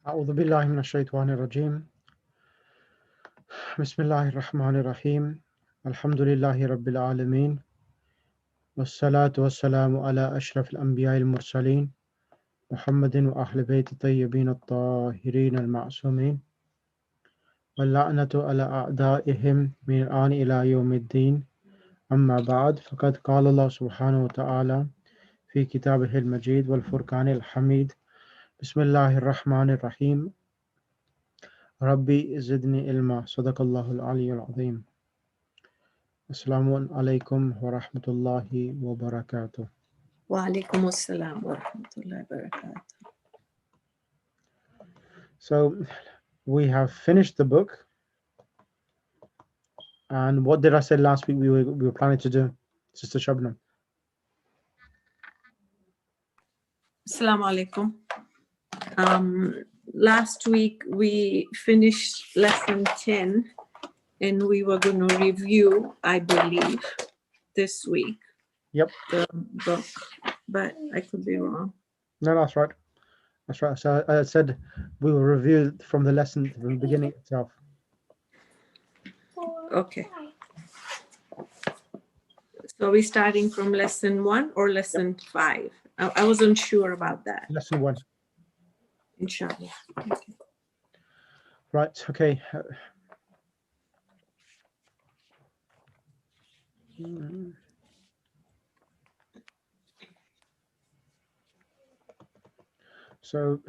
أعوذ بالله من الشيطان الرجيم بسم الله الرحمن الرحيم الحمد لله رب العالمين والصلاة والسلام على أشرف الأنبياء المرسلين محمد وأهل بيت الطيبين الطاهرين المعصومين واللعنة على أعدائهم من الآن إلى يوم الدين أما بعد فقد قال الله سبحانه وتعالى في كتابه المجيد والفرقان الحميد بسم الله الرحمن الرحيم ربي زدني علما صدق الله العلي العظيم Assalamu alaikum wa rahmatullahi wa barakatuh. Wa alaikum assalam wa rahmatullahi wa barakatuh. So we have finished the book. And what did I say last week we were planning to do, Sister Shabnam? Assalamu alaikum. Last week we finished lesson 10 and we were going to review, I believe, this week. Yep. The book, but I could be wrong. No, that's right. That's right. So I said we will review from the lesson from the beginning itself. Okay. So are we starting from lesson 1 or lesson 5? I wasn't sure about that. Lesson 1. Inshallah. Okay. Right. Okay. So,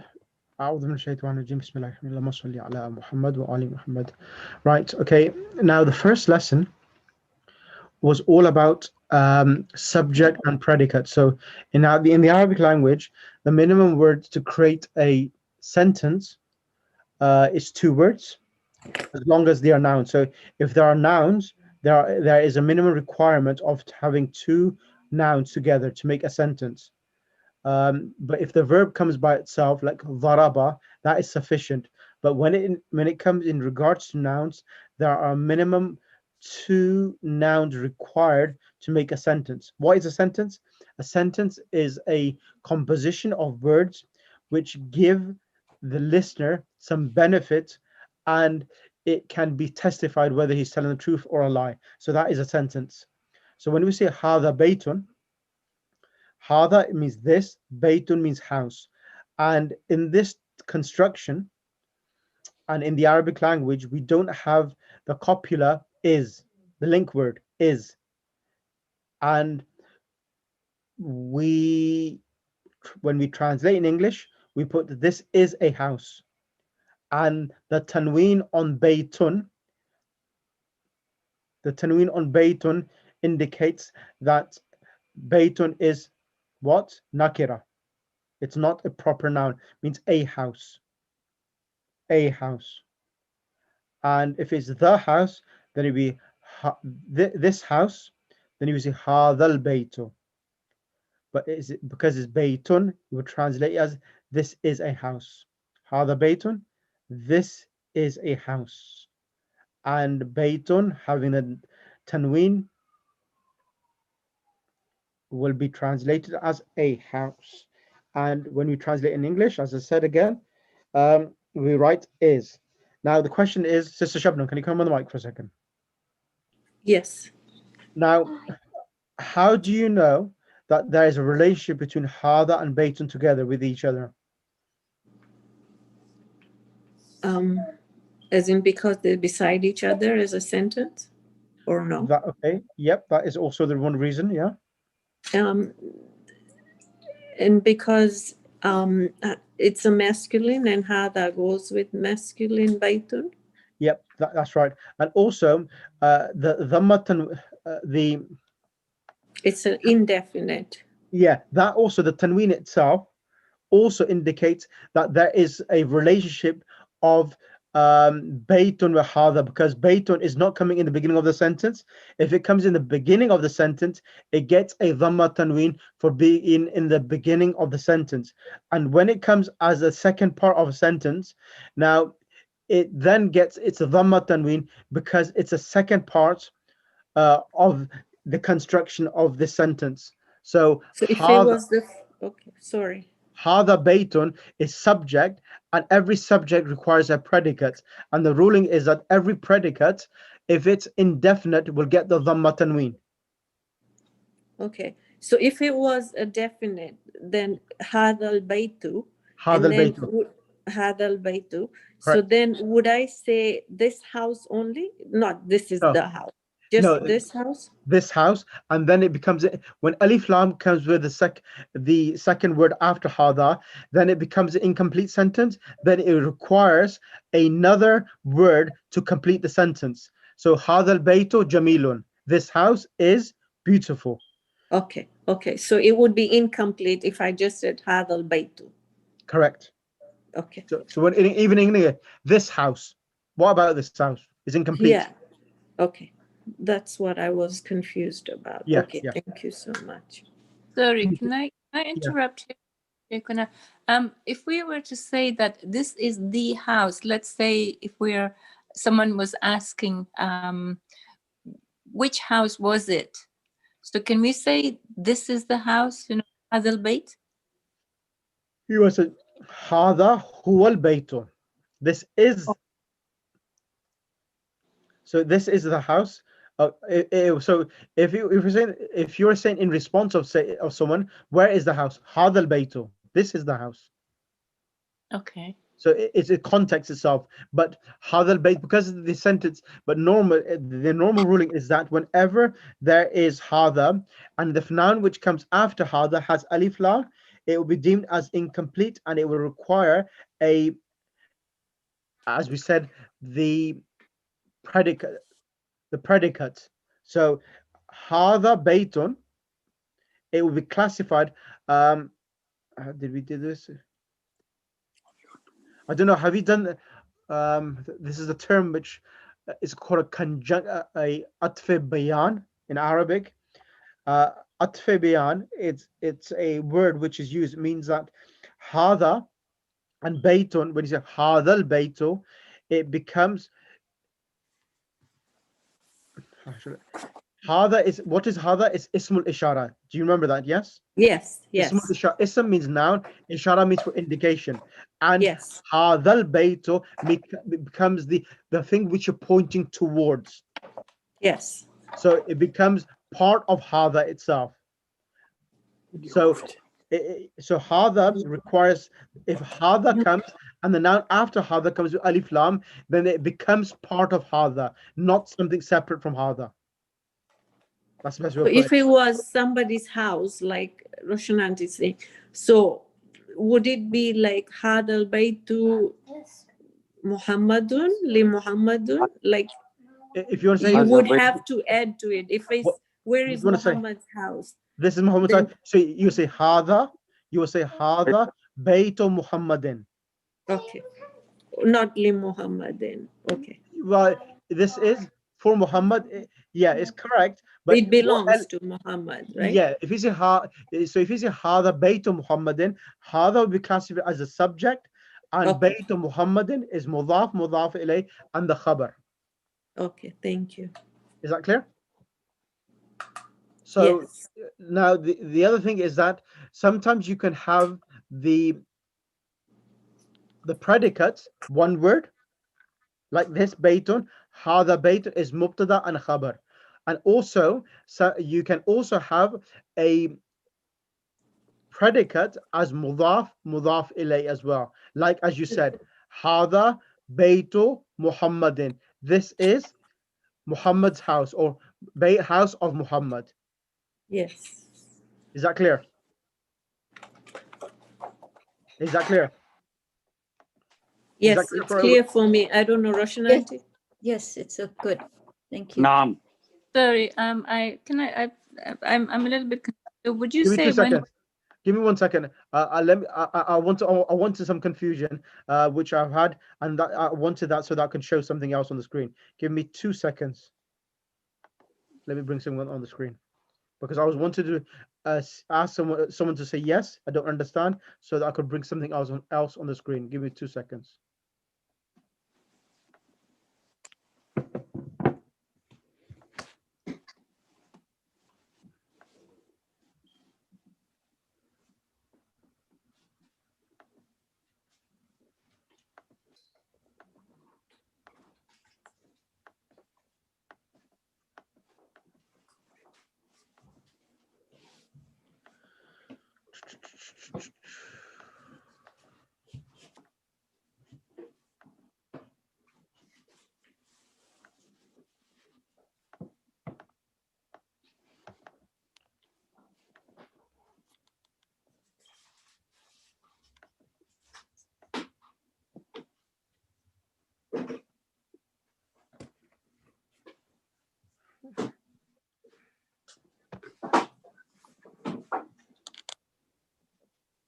right, okay, now the first lesson was all about subject and predicate. So in the Arabic language, the minimum words to create a sentence is 2 words, as long as they are nouns. So if there are nouns, there is a minimum requirement of having 2 nouns together to make a sentence. But if the verb comes by itself, like dharaba, that is sufficient. But when it comes in regards to nouns, there are a minimum 2 nouns required to make a sentence. What is a sentence? A sentence is a composition of words which give the listener some benefit, and it can be testified whether he's telling the truth or a lie. So that is a sentence. So when we say hadha baytun, hadha means this, baytun means house. And in this construction, and in the Arabic language, we don't have the copula is, the link word is. And when we translate in English, we put this is a house. And the tanween on baytun, indicates that baytun is what? Nakira. It's not a proper noun. It means a house. A house. And if it's the house, then it will be this house. Then you will say hadal baytu. But because it's baytun, you would translate it as this is a house. Hada baytun, this is a house. And baytun, having a tanween, will be translated as a house. And when we translate in English, as I said again, we write is. Now the question is, Sister Shabnam, can you come on the mic for a second? Yes. Now, how do you know that there is a relationship between hada and baytun together with each other? As in because they're beside each other as a sentence, or no? Okay, yep, that is also the one reason, yeah. And because it's a masculine, and hada goes with masculine baytun. Yep, that's right. And also it's an indefinite. Yeah, that also, the tanween itself also indicates that there is a relationship of baytun wa hada, because baytun is not coming in the beginning of the sentence. If it comes in the beginning of the sentence, it gets a dhamma tanween for being in the beginning of the sentence. And when it comes as a second part of a sentence, now it then gets its dhamma tanween because it's a second part of the construction of this sentence. So if it was the Hada baytun is subject, and every subject requires a predicate. And the ruling is that every predicate, if it's indefinite, will get the dhamma tanween. Okay. So if it was a definite, then هذا البيت, Hada and then baytu. هذا البيت. So Correct. then would I say this house only? Not this is No, the house. Just no, this house? this house, and then it becomes, when alif lam comes with the second word after hada, then it becomes an incomplete sentence. Then it requires another word to complete the sentence. So hada al baytu jamilun, this house is beautiful. Okay. Okay. So it would be incomplete if I just said هذا البيت. Correct. Okay. So when even in English, this house, what about this house, is incomplete. Yeah. Okay. That's what I was confused about. Yeah, Okay. yeah. Thank you so much. Sorry, can I Yeah. interrupt you? If we were to say that this is the house, let's say if someone was asking which house was it? So can we say this is the house, هذا البيت? He was a hada huwa al baytu. This is, so this is the house. So if you're saying in response of someone, where is the house? Hada al baytu. This is the house. Okay. So it's a context itself. But hada al bayt, because of the sentence, but the normal ruling is that whenever there is hada and the noun which comes after hada has alif lam, it will be deemed as incomplete, and it will require as we said, the predicate. So hada baytun, it will be classified. Did we do this? I don't know. Have you done? This is a term which is called a atfe bayan in Arabic. Atfe bayan. It's a word which is used. It means that hada and baytun. When you say hada al baytu, it becomes. Hada is, what is hada? Is ismul ishara. Do you remember that? Yes. Yes. Ismul Yes. ishara. Ism means noun. Ishara means for indication. And Yes. hadal baytu becomes the thing which you're pointing towards. Yes. So it becomes part of hada itself. So hada requires, if hada comes and the noun after hada comes with alif lam, then it becomes part of hada, not something separate from hada. That's the best way So of putting if it was somebody's house, like Roshan Aunty saying, so would it be like Hadal Baytu Muhammadun li Muhammadun? Like it. If you want to say, you would have to add to it. If it's what where you is want to say, Muhammad's house? this is Muhammad. Then So you say hada, you will say hada baytu Muhammadin. okay, not li Muhammadin. Okay, Well, this is for Muhammad. Yeah, it's correct. But it belongs to Muhammad, right? yeah, if you say so if you say hada baytu Muhammadin, hada will be classified as a subject, and Okay. baytu Muhammadin is mudaf ilayh, and the khabar. Okay, thank you. Is that clear? So Yes. now the other thing is that sometimes you can have the predicates one word, like this baytun. Hada baytun is mubtada and khabar. And also, so you can also have a predicate as mudaf ilay as well. Like as you said, hada baytu Muhammadin. This is Muhammad's house, or house of Muhammad. Yes. Is that clear? Is that clear? Is that Yes, clear it's for clear for me. I don't know, Roshan Yes, Aunty? yes, it's a good. Thank you. Naam. Sorry, I'm a little bit confused. Would you Give me say 2 seconds. Give me 1 second. I wanted some confusion, which I've had, and that I wanted that so that I can show something else on the screen. Give me 2 seconds. Let me bring someone on the screen, because I was wanted to ask someone to say yes, I don't understand, so that I could bring something else on the screen. Give me 2 seconds.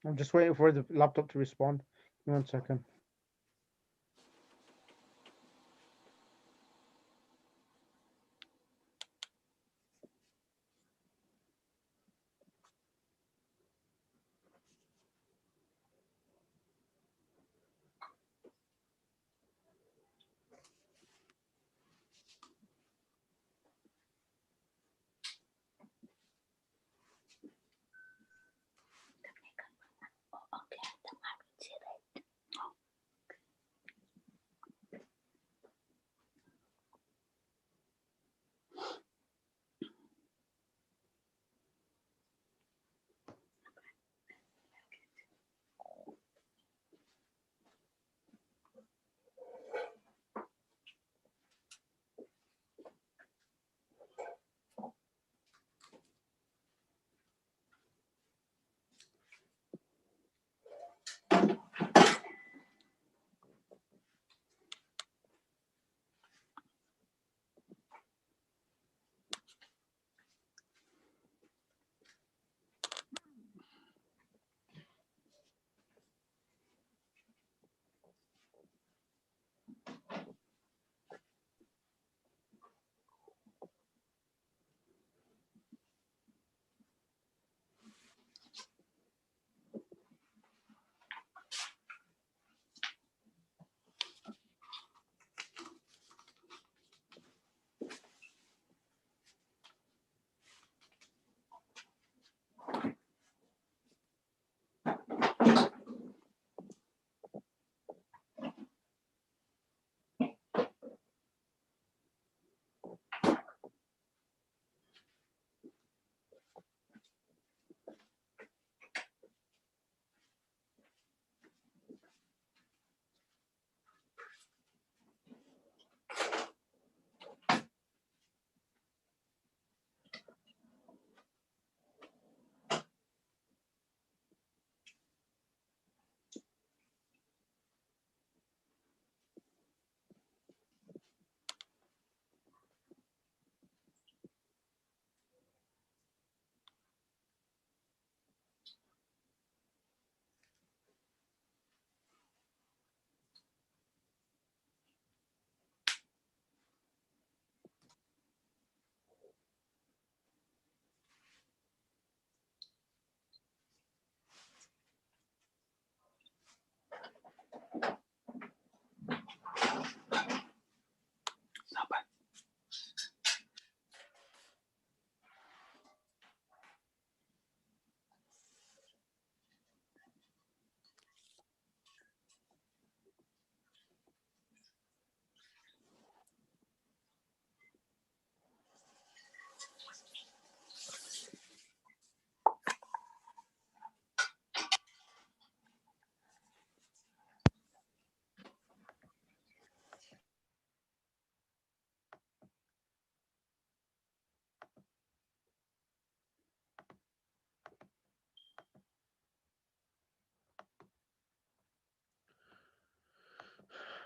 I'm just waiting for the laptop to respond. Give me 1 second.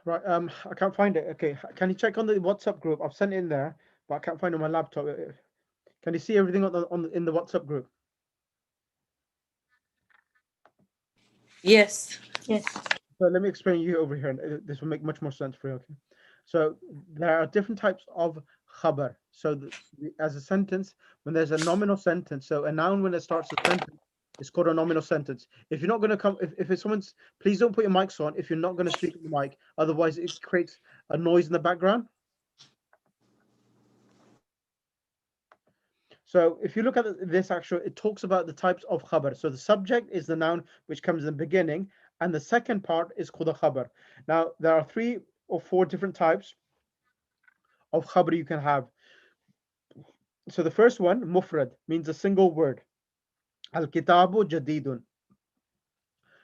Right. I can't find it. Okay. Can you check on the WhatsApp group? I've sent it in there, but I can't find it on my laptop. Can you see everything in the WhatsApp group? Yes. Yes. So let me explain you over here, and this will make much more sense for you. Okay. So there are different types of khabar. So as a sentence, when there's a nominal sentence, so a noun when it starts a sentence, it's called a nominal sentence. If you're not going to come, if it's someone's, please don't put your mics on if you're not going to speak in the mic. Otherwise, it creates a noise in the background. So if you look at this actual, it talks about the types of khabar. So the subject is the noun which comes in the beginning, and the second part is called a khabar. Now there are 3 or 4 different types of khabar you can have. So the first one, mufrad, means a single word. Al-kitabu jadidun.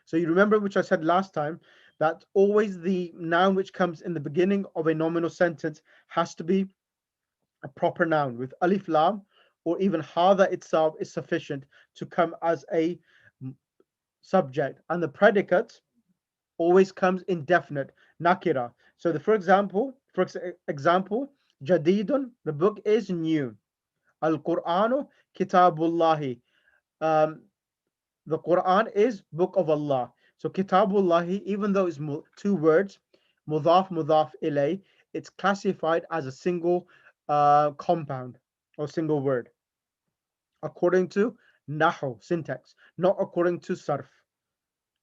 So you remember, which I said last time, that always the noun which comes in the beginning of a nominal sentence has to be a proper noun with alif lam, or even hadha itself is sufficient to come as a subject, and the predicate always comes indefinite, nakira. So for example, jadidun, the book is new. Al-Qur'anu kitabullahi, um, the Quran is book of Allah. So Kitabullahi, even though it's two words, mudaf mudaf ilay, it's classified as a single compound or single word according to Nahu syntax, not according to Sarf.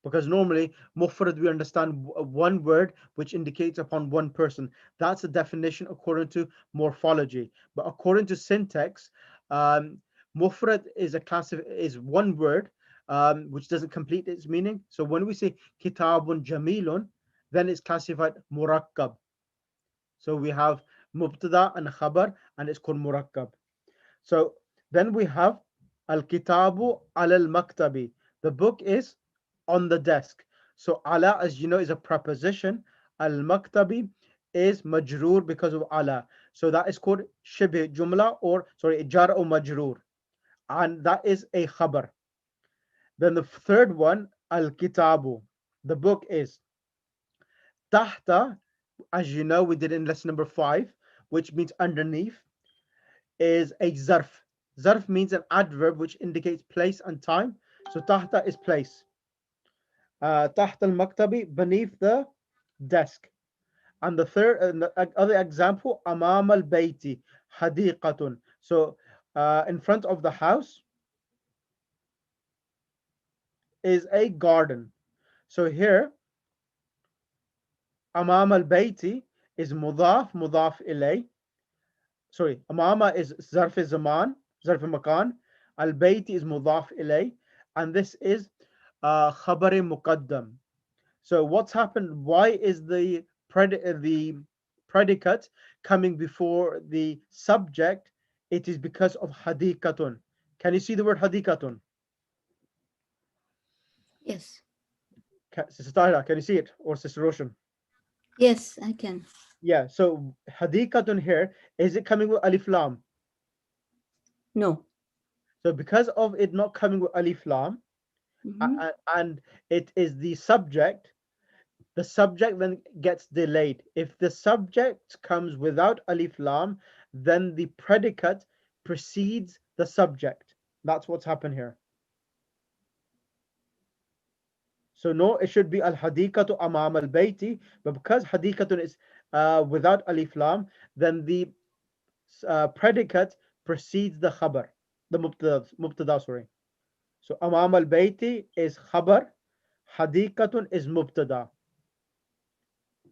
Because normally mufrad we understand one word which indicates upon one person. That's the definition according to morphology. But according to syntax, mufrad is is one word which doesn't complete its meaning. So when we say kitabun jamilun, then it's classified murakkab. So we have mubtada and khabar, and it's called murakkab. So then we have al kitabu al maktabi. The book is on the desk. So ala, as you know, is a preposition. Al maktabi is majroor because of ala. So that is called shibh jumla, or sorry, jar or majroor, and that is a khabar. Then the third one, al kitabu. The book is tahta, as you know, we did in lesson number 5, which means underneath, is a zarf. Zarf means an adverb which indicates place and time. So tahta is place. Tahta al-maktabi, beneath the desk. And the third, the other example, amam al-bayti, hadiqatun. So in front of the house is a garden. So here, amam al-bayti is mudaf, mudaf ilay. Sorry, amama is zarf zaman, zarf makan. Al-bayti is mudaf ilay. And this is khabar muqaddam. So what's happened? Why is the predicate coming before the subject? It is because of hadikatun. Can you see the word hadikatun? Yes. Sister Tahira, can you see it? Or Sister Roshan? Yes, I can. Yeah, so hadikatun here, is it coming with alif lam? No. So because of it not coming with alif lam, and it is the subject then gets delayed. If the subject comes without alif lam, then the predicate precedes the subject. That's what's happened here. So no, it should be al-hadikatu amam al-bayti, but because hadikatun is without alif lam, then the predicate precedes the khabar, the mubtada, sorry. So amam al-bayti is khabar, hadikatun is mubtada.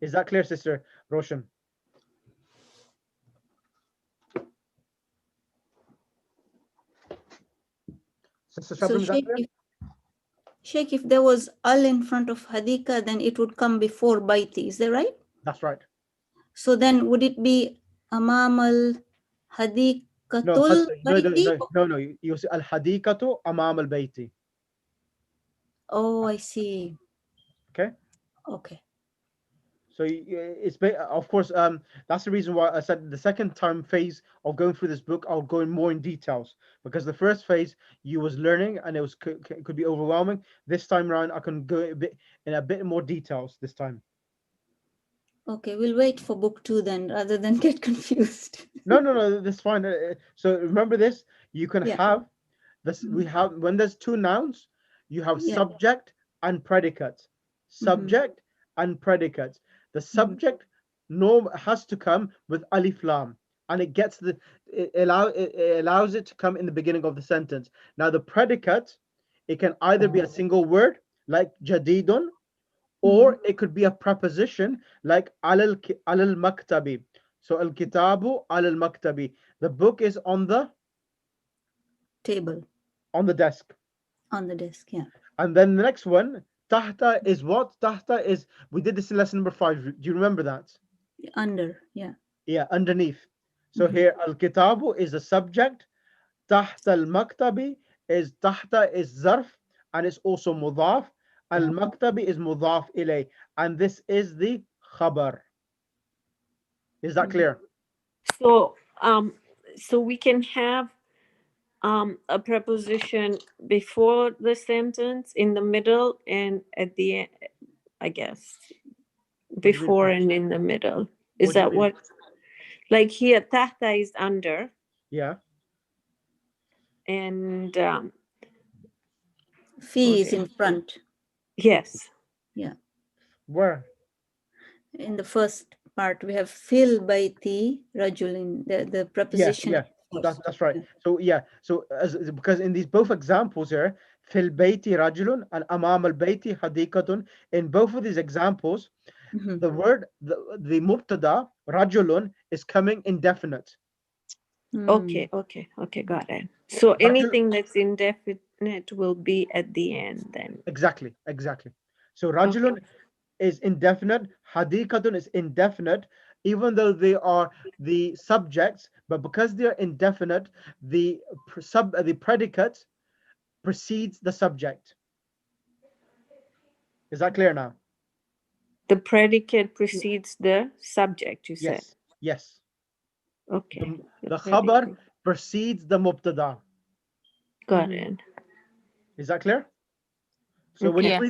Is that clear, Sister Roshan? Sister So Shabnam, is that clear? Sheikh, if there was al in front of hadika, then it would come before baiti. Is that right? That's right. So then would it be amam al hadikatul baiti? No. You say al hadikatu amam al bayti. Oh, I see. Okay. Okay. So it's of course that's the reason why I said the second time phase of going through this book I'll go in more in details, because the first phase you was learning and it could be overwhelming. This time around I can go in a bit more details this time. Okay, we'll wait for book 2 then, rather than get confused. No, that's fine. So remember this: you can have this. We have, when there's two nouns, you have subject and predicate. Subject and predicate. The subject has to come with alif lam, and it allows it to come in the beginning of the sentence. Now the predicate, it can either be a single word like jadidun, or it could be a preposition like alal maktabi. So al kitabu alal maktabi. The book is on the table. On the desk. On the desk, yeah. And then the next one, tahta is what? Tahta is, we did this in lesson number 5. Do you remember that? Under, yeah. Yeah, underneath. So here al kitabu is the subject. Tahta al maktabi is zarf, and it's also mudaf. Al maktabi is mudaf ilay, and this is the khabar. Is that clear? So we can have a preposition before the sentence, in the middle, and at the end, I guess. Before and in the middle. Is that what? Like here, tahta is under. Yeah. And Fi is Okay. in front. Yes. Yeah. Where? In the first part, we have fil baiti rajulin. The preposition. Yeah, first. that's right. So yeah, so because in these both examples here, fil bayti rajulun and amam al bayti hadikatun, in both of these examples, Mhm. the word the mubtada rajulun is coming indefinite. Okay. Got it. So Rajul, anything that's indefinite will be at the end then. exactly. So Okay. rajulun is indefinite, hadikatun is indefinite, even though they are the subjects, but because they are indefinite, the the predicate precedes the subject. Is that clear now? The predicate precedes the subject, you said. Yes. Okay. The khabar Predicate. precedes the mubtada. Got Mhm. it. Is that clear? So Okay. Yeah.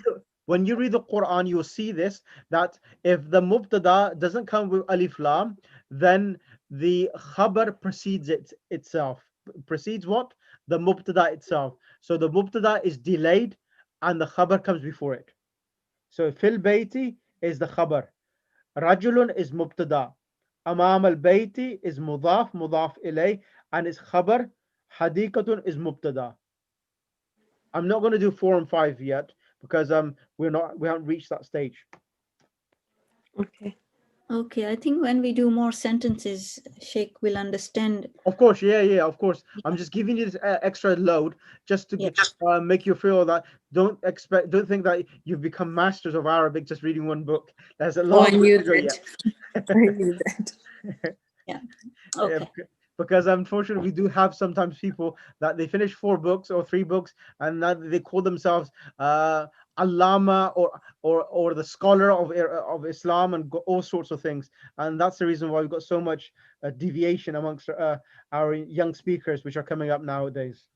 when you read the Quran, you'll see this, that if the mubtada doesn't come with alif lam, then the khabar precedes itself. Precedes what? The mubtada itself. So the mubtada is delayed and the khabar comes before it. So fil bayti is the khabar. Rajulun is mubtada. Amam al bayti is mudaf ilay, and its khabar. Hadikatun is mubtada. I'm not going to do 4 and 5 yet because we haven't reached that stage. Okay. Okay, I think when we do more sentences, Sheikh will understand. Of course, yeah, of course. I'm just giving you this extra load just to make you feel that don't think that you've become masters of Arabic just reading one book. There's a Oh, I long way knew to go yet. that. I knew that. Yeah. Yeah, Okay. because unfortunately we do have sometimes people that they finish 4 books or 3 books and now they call themselves allama or the scholar of Islam and all sorts of things, and that's the reason why we've got so much deviation amongst our young speakers which are coming up nowadays.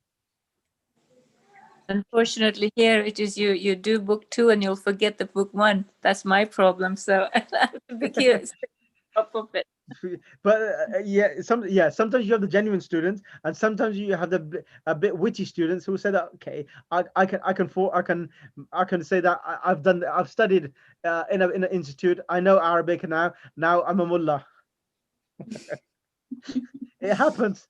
Unfortunately, here it is you do book 2 and you'll forget the book 1. That's my problem. So I have to be curious top of it. But sometimes you have the genuine students and sometimes you have the a bit witty students who say that okay, I can say that I've studied in an institute, I know Arabic now I'm a mullah. It happens.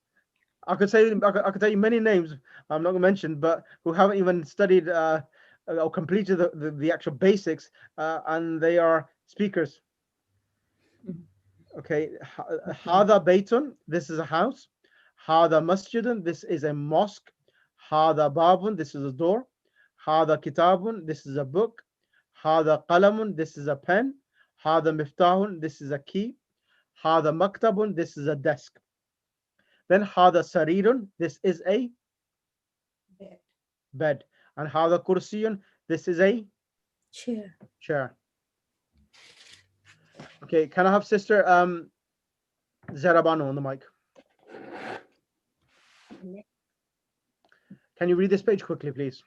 I could tell you many names I'm not going to mention, but who haven't even studied or completed the actual basics, and they are speakers. Okay, Hada Baytun, this is a house. Hada Masjidun, this is a mosque. Hada Babun, this is a door. Hada Kitabun, this is a book. Hada Qalamun, this is a pen. Hada Miftahun, this is a key. Hada Maktabun, this is a desk. Then Hada Sarirun, this is a bed. And Hada Kursiyun, this is a chair. Okay, can I have Sister Zarabano on the mic? Can you read this page quickly, please?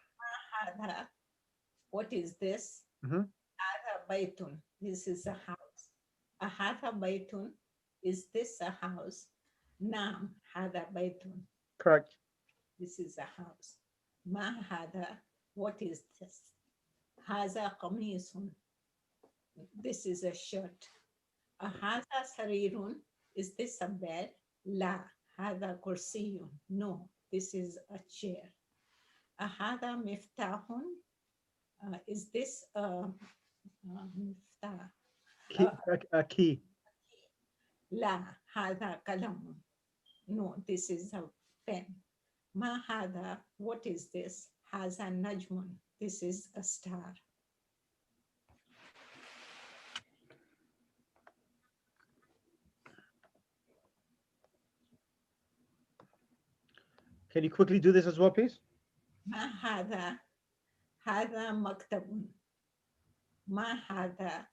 What is this? Mhm. Hada baytun. This is a house. Hada baytun. Is this a house? Naam. Hada baytun. Correct. This is a house. Ma hada. What is this? Haza qamisun. This is a shirt. Hada sarirun. Is this a bed? La. Hada kursiyun. No, this is a chair. Hada miftahun. Is this a miftah? A key. La. Hada kalamun. No, this is a pen. Ma hada. What is this? Haza najmun. This is a star. Can you quickly do this as well, please? Ma hada. Hada maktabun. Ma hada.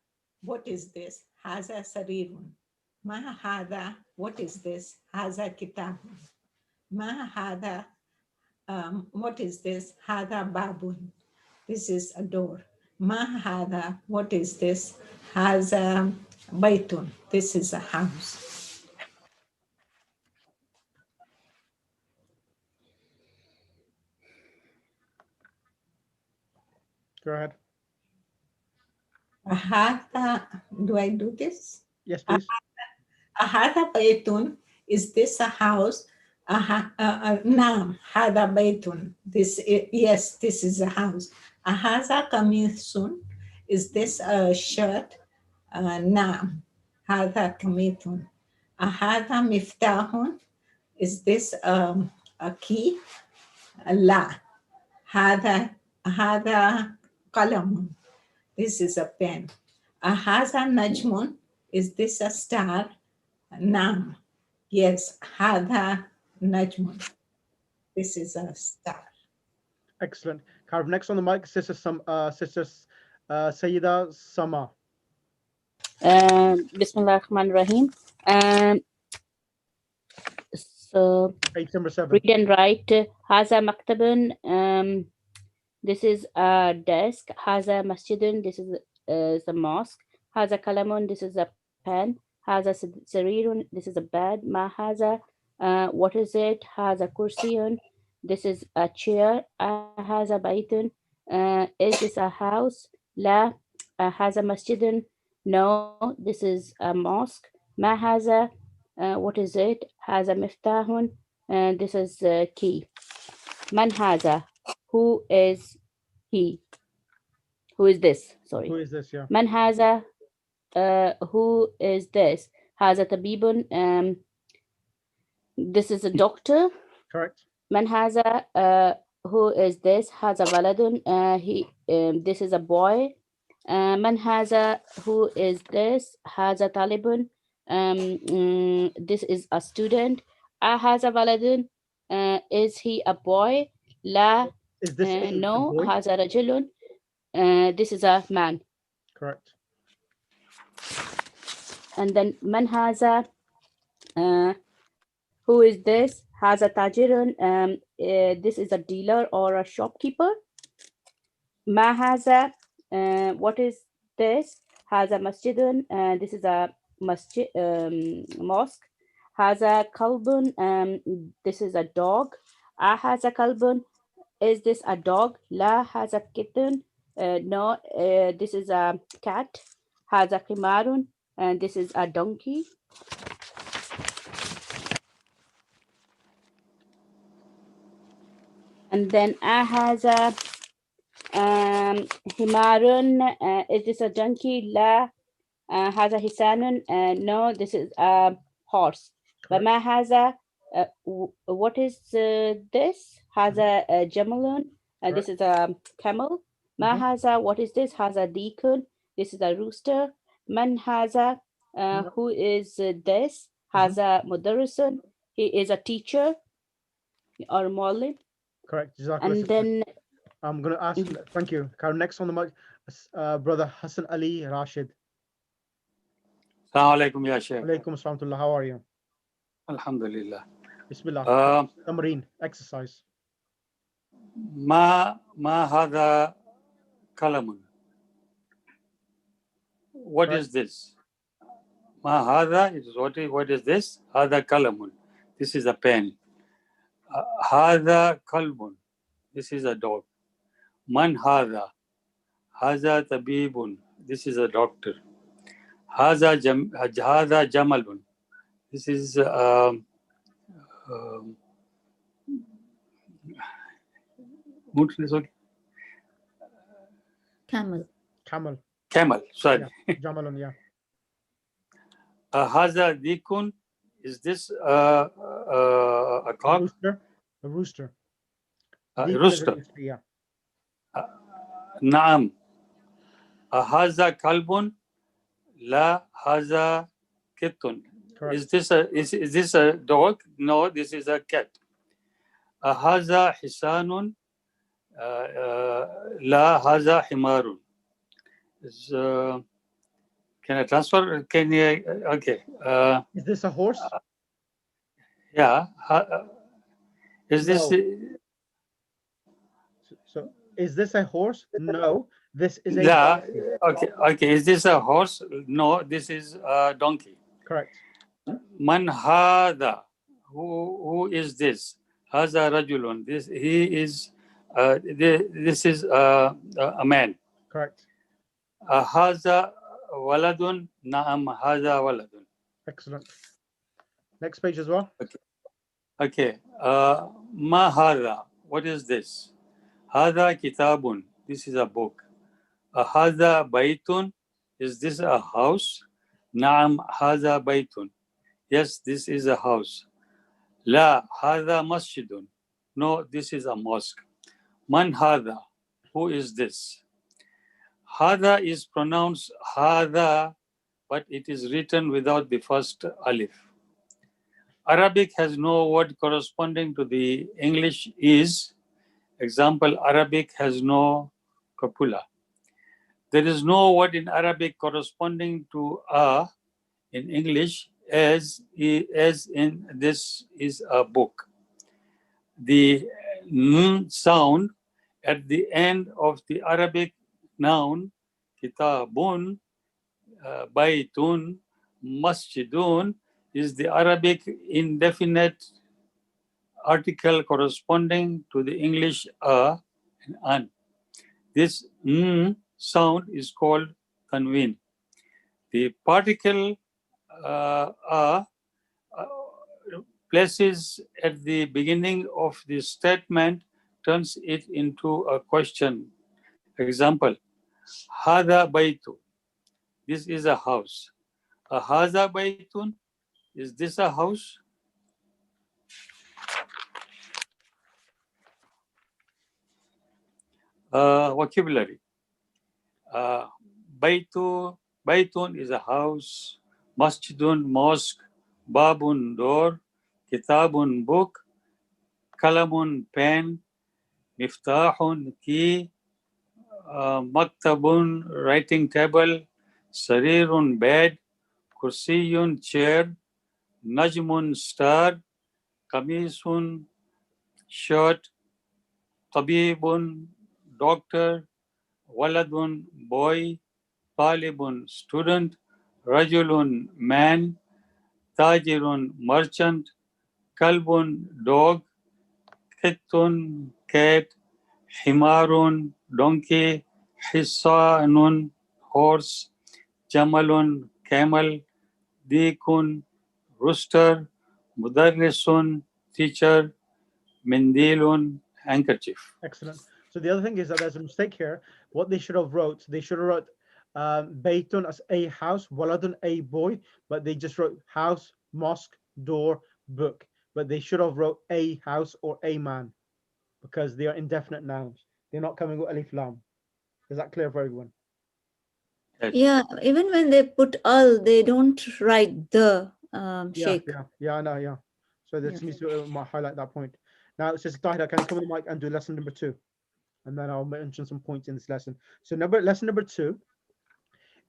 What is this? Haza sarirun. Ma hada. What is this? Haza kitabun. Ma hada. What is this? Hada babun. This is a door. Ma hada. What is this? Haza baytun. This is a house. Go ahead. Do I do this? Yes, please. Ahada baytun, is this a house? Naam, hada baytun. Yes, this is a house. Ahaza kamisun, is this a shirt? Naam, hada kamitun. Ahada miftahun, is this a key? La, hada qalamun, this is a pen. Ahaza najmun, is this a star? Nam, yes, hada najmun, this is a star. Excellent. Carve next on the mic, Sister Sayyida Sama. Bismillah Rahman Rahim. So Page number 7. read and write. Haza Maktabun. This is a desk. Haza Masjidun. This is a mosque. Haza Kalamun. This is a pen. Haza Sarirun. This is a bed. Ma Haza. What is it? Haza Kursiyun. This is a chair. Haza Baitun. Is this a house? La. Haza Masjidun. No, this is a mosque. Ma Haza. What is it? Haza Miftahun. This is a key. Man Haza. Who is he? Who is this? Sorry. Who is this? Yeah. Man Haza. Who is this? Haza Tabibun. This is a doctor. Correct. Man Haza. Who is this? Haza Waladun. This is a boy. Man Haza. Who is this? Haza Talibun. This is a student. Haza Waladun. Is he a boy? La. Is this a No. boy? Haza Rajulun. This is a man. Correct. And then Man Haza. Who is this? Haza Tajirun. This is a dealer or a shopkeeper. Ma Haza. What is this? Haza Masjidun. This is a masjid, mosque. Haza Kalbun. This is a dog. Haza Kalbun. Is this a dog? La Haza Kitun. No, this is a cat. Haza Kimarun. And this is a donkey. And then Haza Himarun. Is this a donkey? La Haza Hisanun. No, this is a horse. But Ma Haza. What is this? Haza Jamalun. This is a camel. Ma Haza. What is this? Haza Deacon. This is a rooster. Man Haza. Who is this? Haza Mudarrisun. He is a teacher or Muallim. Correct. Jazakallah, And sister. then I'm going to ask, thank you. Carve next on the mic, Brother Hassan Ali Rashid. Assalamu alaikum, ya Sheikh. Alaikum assalam. How are you? Alhamdulillah. Bismillah. Tamreen, exercise. Ma hada kalamun. What is this? Ma hada is what is this? Hada kalamun. This is a pen. Hada kalbun. This is a dog. Man hada. Haza tabibun. This is a doctor. Haza jamalun. This is Camel. Camel. Sorry. Yeah. Jamalun, yeah. Haza dikun. Is this a cock? A rooster. A Deacon is a rooster. rooster, yeah. Naam. Haza kalbun. La haza kitun. Correct. Is this a dog? No, this is a cat. Haza hisanun. La haza himarun. Can I transfer? Can you? Okay. Is this a horse? Yeah. Is this? No. So, is this a horse? No. This is a Yeah. donkey. Okay. Is this a horse? No, this is a donkey. Correct. Man hada. Who is this? Haza rajulun. He is This is a man. Correct. Haza waladun. Naam, haza waladun. Excellent. Next page as well. Okay. Ma hada. What is this? Hada kitabun. This is a book. Hada baytun. Is this a house? Naam, hada baytun. Yes, this is a house. La, hada masjidun. No, this is a mosque. Man hada. Who is this? Hada is pronounced hada, but it is written without the first alif. Arabic has no word corresponding to the English is. Example, Arabic has no copula. There is no word in Arabic corresponding to a in English as in this is a book. The n sound at the end of the Arabic noun, kitabun, baytun, masjidun, is the Arabic indefinite article corresponding to the English a and an. This n sound is called tanween. The particle a places at the beginning of the statement turns it into a question. Example, hada baytu. This is a house. Haza baytun. Is this a house? Vocabulary. Baytun is a house. Masjidun, mosque. Babun, door. Kitabun, book. Kalamun, pen. Miftahun, key. Maktabun, writing table. Sarirun, bed. Kursiyun, chair. Najmun, star. Kamisun, shirt. Tabibun, doctor. Waladun, boy. Talibun, student. Rajulun, man. Tajirun, merchant. Kalbun, dog. Kittun, cat. Himarun, donkey. Hissanun, horse. Jamalun, camel. Dikun, rooster. Mudarrisun, teacher. Mindilun, handkerchief. Excellent. So the other thing is that there's a mistake here. What they should have wrote, they should have wrote Baytun as a house, Waladun a boy, but they just wrote house, mosque, door, book. But they should have wrote a house or a man because they are indefinite nouns. They're not coming with alif lam. Is that clear for everyone? Yeah, even when they put al, they don't write the Sheikh. I know, yeah. So this needs to highlight that point. Now it says, Tahira, can you come on the mic and do lesson number 2? And then I'll mention some points in this lesson. So lesson number 2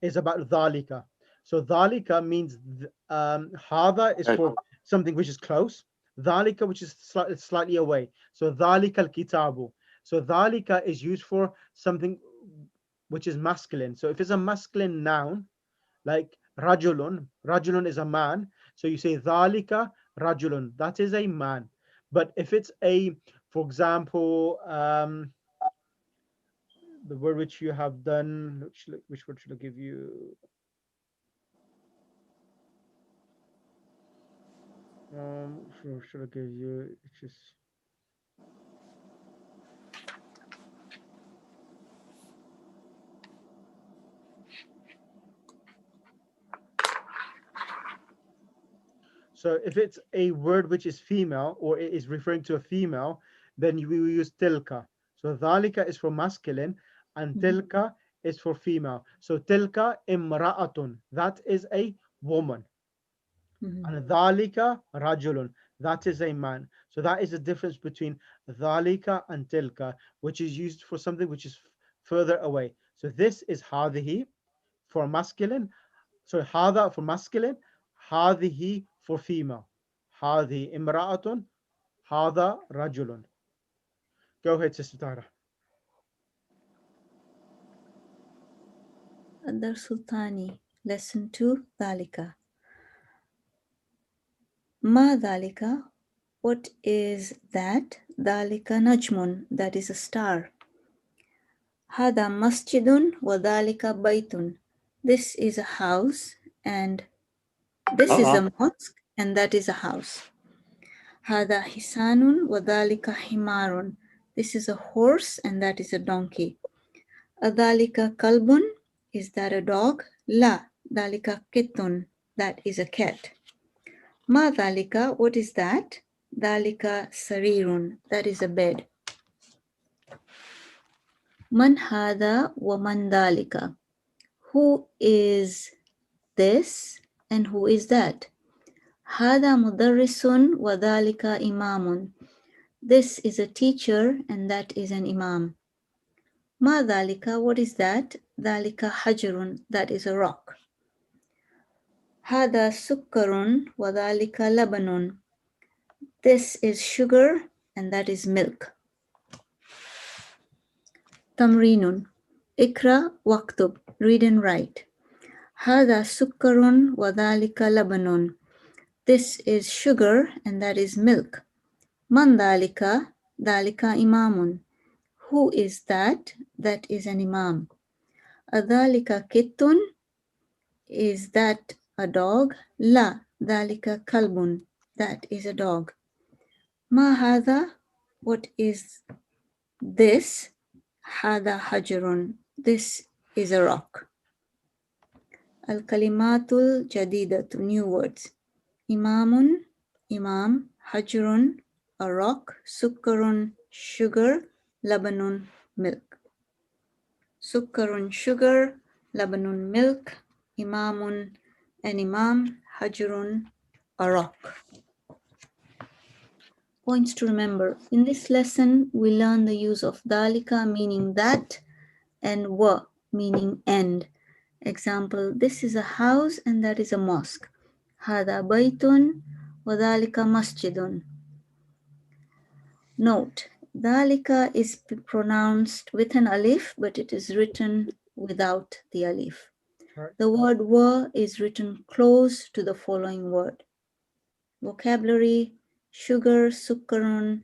is about dhalika. So dhalika means hada is for something which is close. Dhalika, which is slightly away. So dhalika al-kitabu. So dhalika is used for something which is masculine. So if it's a masculine noun, like rajulun is a man. So you say dhalika rajulun. That is a man. But if it's for example, the word which you have done, which word should I give you? Should I give you? It's just. So if it's a word which is female or it is referring to a female, then we will use tilka. So dhalika is for masculine and tilka is for female. So tilka imra'atun, that is a woman. And dhalika rajulun, that is a man. So that is the difference between dhalika and tilka, which is used for something which is further away. So this is hadihi for masculine. So hada for masculine, hadihi for female. Hadihi imra'atun, hada rajulun. Go ahead, Sister Tara. Adar Sultani, lesson 2, Dhalika. Ma Dhalika, what is that? Dalika najmun, that is a star. Hada masjidun wa dalika baytun. This is a house and this is a mosque and that is a house. Hada hisanun wa dalika himarun. This is a horse and that is a donkey. Adalika kalbun, is that a dog? La, dalika kitun, that is a cat. Ma dalika, what is that? Dalika sarirun, that is a bed. Man hada wa man dalika. Who is this and who is that? Hada mudarrisun wa dalika imamun. This is a teacher and that is an imam. Ma dalika, what is that? Dalika hajarun, that is a rock. Hada sukkarun wa dalika labanun. This is sugar and that is milk. Tamrinun. Ikra waktub, read and write. Hada sukkarun wa dalika labanun. This is sugar and that is milk. Man dalika, dalika imamun. Who is that? That is an imam. Adalika kittun, is that a dog? La, dalika kalbun, that is a dog. Ma hada, what is this? Hada hajarun, this is a rock. Al kalimatul jadidatu, new words. Imamun, imam, hajarun, a rock, sukkarun, sugar, labanun, milk. Sukkarun, sugar, labanun, milk, imamun, an imam, hajarun, a rock. Points to remember. In this lesson, we learn the use of dalika, meaning that, and wa, meaning and. Example, this is a house and that is a mosque. Hada baytun wa dalika masjidun. Note, dalika is pronounced with an alif, but it is written without the alif. Right. The word wa is written close to the following word. Vocabulary, sugar, sukkarun,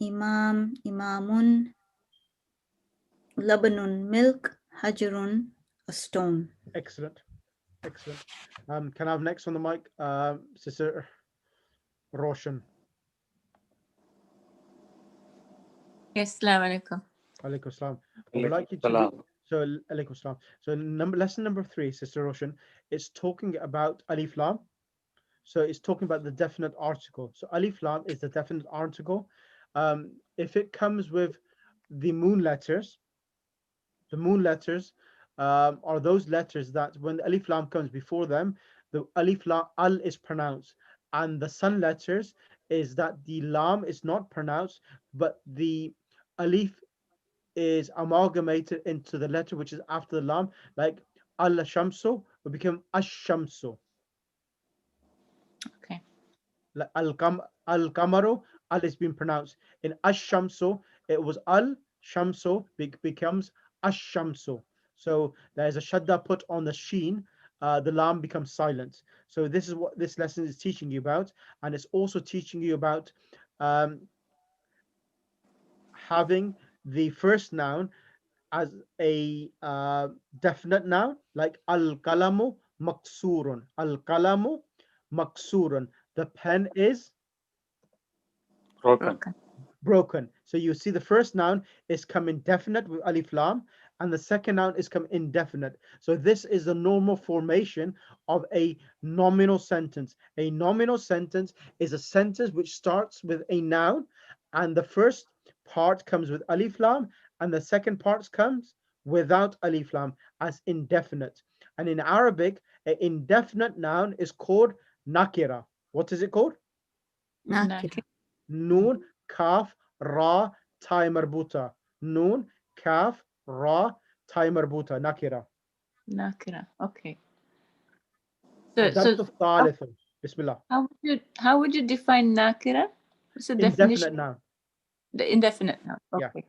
imam, imamun, labanun, milk, hajarun, a stone. Excellent. Excellent. Can I have next on the mic, Sister Roshan? Yes, Assalamu alaikum. Alaikum salam. I would like you to read, so alaikum salam. So lesson number 3, Sister Roshan, it's talking about alif lam. So it's talking about the definite article. So alif lam is the definite article. If it comes with the moon letters are those letters that when the alif lam comes before them, the alif lam al is pronounced, and the sun letters is that the lam is not pronounced, but the alif is amalgamated into the letter which is after the lam, like al shamsu will become ash-shamsu. Okay. Like al-kamaru, al is being pronounced. In ash-shamsu, it was al-shamsu becomes ash-shamsu. So there is a shadda put on the sheen, the lam becomes silent. So this is what this lesson is teaching you about, and it's also teaching you about having the first noun as a definite noun, like al-kalamu maksurun. Al-kalamu maksurun. The pen is broken. So you see the first noun is coming definite with alif lam, and the second noun is come indefinite. So this is the normal formation of a nominal sentence. A nominal sentence is a sentence which starts with a noun, and the first part comes with alif lam, and the second part comes without alif lam as indefinite. And in Arabic, an indefinite noun is called nakira. What is it called? Nakira. Noon, kaf, ra, ta marbuta. Noon, kaf, ra, ta marbuta. Nakira. Nakira. Okay. So الدرس الثالث. Bismillah. how would you define nakira? What's the Indefinite definition? noun. The indefinite noun. Yeah. Okay.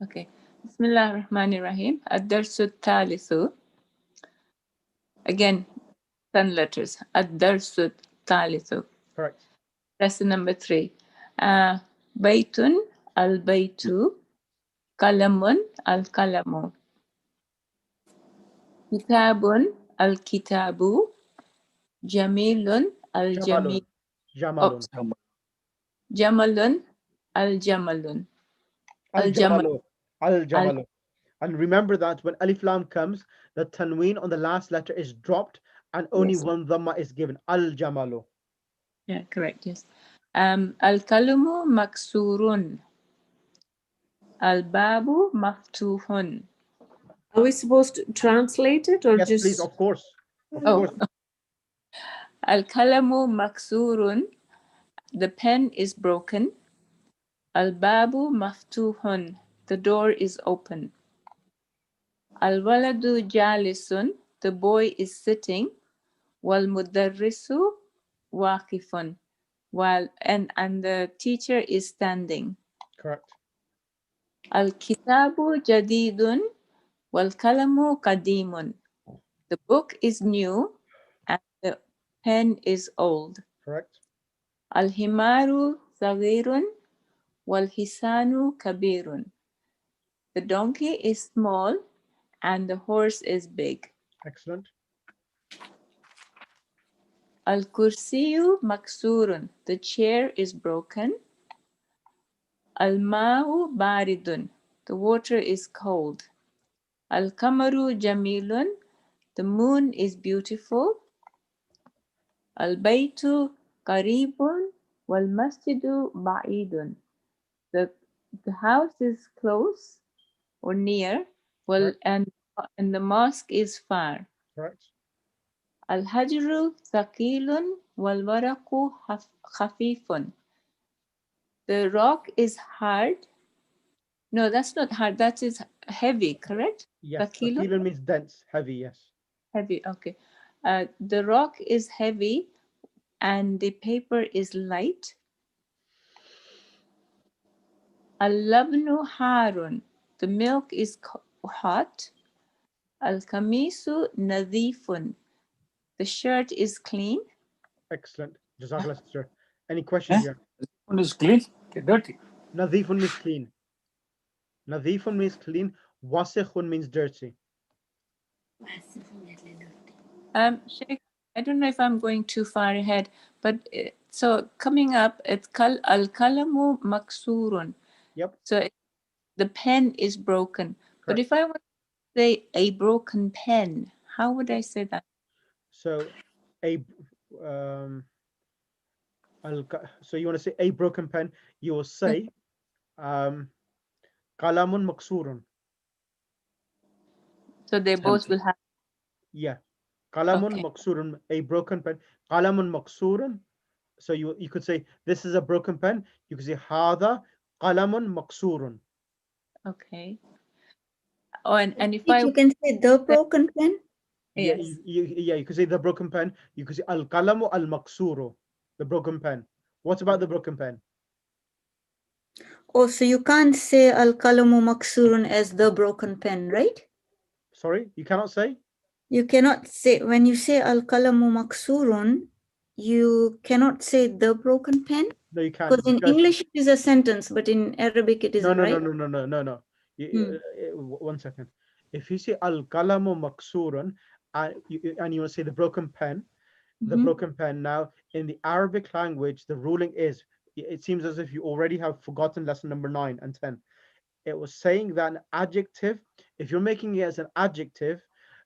Okay. Bismillah ar-Rahman ar-Rahim. Ad-darsu thalithu. Again, 10 letters. Ad-darsu thalithu. Correct. Lesson number 3. Baytun al-baytu, kalamun al-kalamu, kitabun al-kitabu, jamilun al-jamil. Oh, Jamalun. jamalun al-jamalun. Al-jamalu. Al- Al-jamalu. And remember that when alif lam comes, the tanween on the last letter is dropped and only Yes. one dhamma is given. Al-jamalu. Yeah, correct. Yes. Al-kalamu maksurun. Al-babu maftuhun. Are we supposed to translate it or Yes, just? please, of course. Of Oh, course. al-kalamu maksurun. The pen is broken. Al-babu maftuhun. The door is open. Al-waladu jalisun. The boy is sitting. Wal-mudarrisu waqifun. And the teacher is standing. Correct. Al-kitabu jadidun. Wal-kalamu qadimun. The book is new and the pen is old. Correct. Al-himaru saghirun wal-hisanu kabirun. The donkey is small and the horse is big. Excellent. Al-kursiyu maksurun. The chair is broken. Al-ma'u baridun. The water is cold. Al-kamaru jamilun. The moon is beautiful. Al-baytu qaribun wal-masjidu ba'idun. The house is close or near, Correct. and the mosque is far. Correct. Al-hajru thaqilun wal-waraqu khafifun. The rock is hard. No, that's not hard. That is heavy, correct? Yes. Thaqilun? Thaqilun means dense, heavy, yes. Heavy, okay. The rock is heavy and the paper is light. Al-labnu harun. The milk is hot. Al-kamisu nadhifun. The shirt is clean. Excellent. Jazakallah, sister. Any questions here? One is clean, dirty. Nadhifun means clean. Nadhifun means clean. Wasikhun means dirty. Sheikh, I don't know if I'm going too far ahead, but so coming up, it's al-kalamu maksurun. Yep. So the pen is broken. But Correct. if I were to say a broken pen, how would I say that? So so you want to say a broken pen, you will say qalamun maksurun. So they both will have. Yeah. Qalamun Okay. maksurun, a broken pen. Qalamun maksurun. So you could say this is a broken pen. You could say hada qalamun maksurun. Okay. Oh, and if You can say the broken pen. Yeah, yes. you could say the broken pen. You could say al qalamu al maksuru, the broken pen. What about the broken pen? Oh, so you can't say al-kalamu maksurun as the broken pen, right? Sorry, you cannot say? You cannot say, when you say al-kalamu maksurun, you cannot say the broken pen? No, you can't. Because in Because English it is a sentence, but in Arabic it no, isn't, no, no, right? no, no, no, no, no. One second. If you say al kalamu maksurun and you want to say the broken pen, the broken pen, now in the Arabic language, the ruling is, it seems as if you already have forgotten lesson number 9 and 10. It was saying that an adjective, if you're making it as an adjective,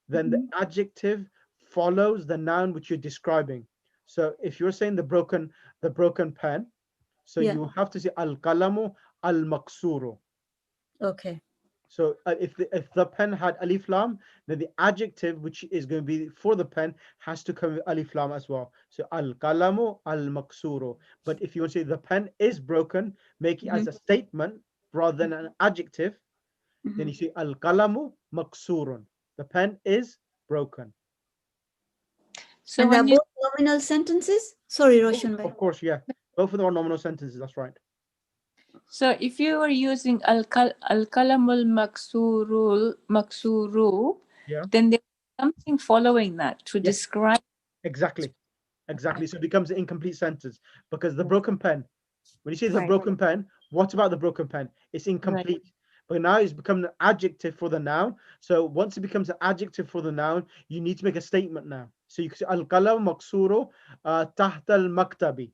then the adjective follows the noun which you're describing. So if you're saying the broken pen, so Yeah. you have to say al kalamu al maksuru. Okay. So if the pen had alif lam, then the adjective which is going to be for the pen has to come with alif lam as well. So al kalamu al maksuru. But if you want to say the pen is broken, make it as a statement rather than an adjective, then you say al kalamu maksurun. The pen is broken. So And they're when you both nominal sentences? Sorry, Roshan bhai. Of course, yeah. Both of them are nominal sentences. That's right. so if you were using al-kalamul maksuru, Yeah. then there's something following that to Yes. describe. Exactly. Exactly. So it becomes an incomplete sentence because the broken pen, when you say the Right. broken pen, what about the broken pen? It's incomplete. But now it's become an adjective for the noun. So once it becomes an adjective for the noun, you need to make a statement now. So you can say al-qalam maksuro tahta al-maktabi.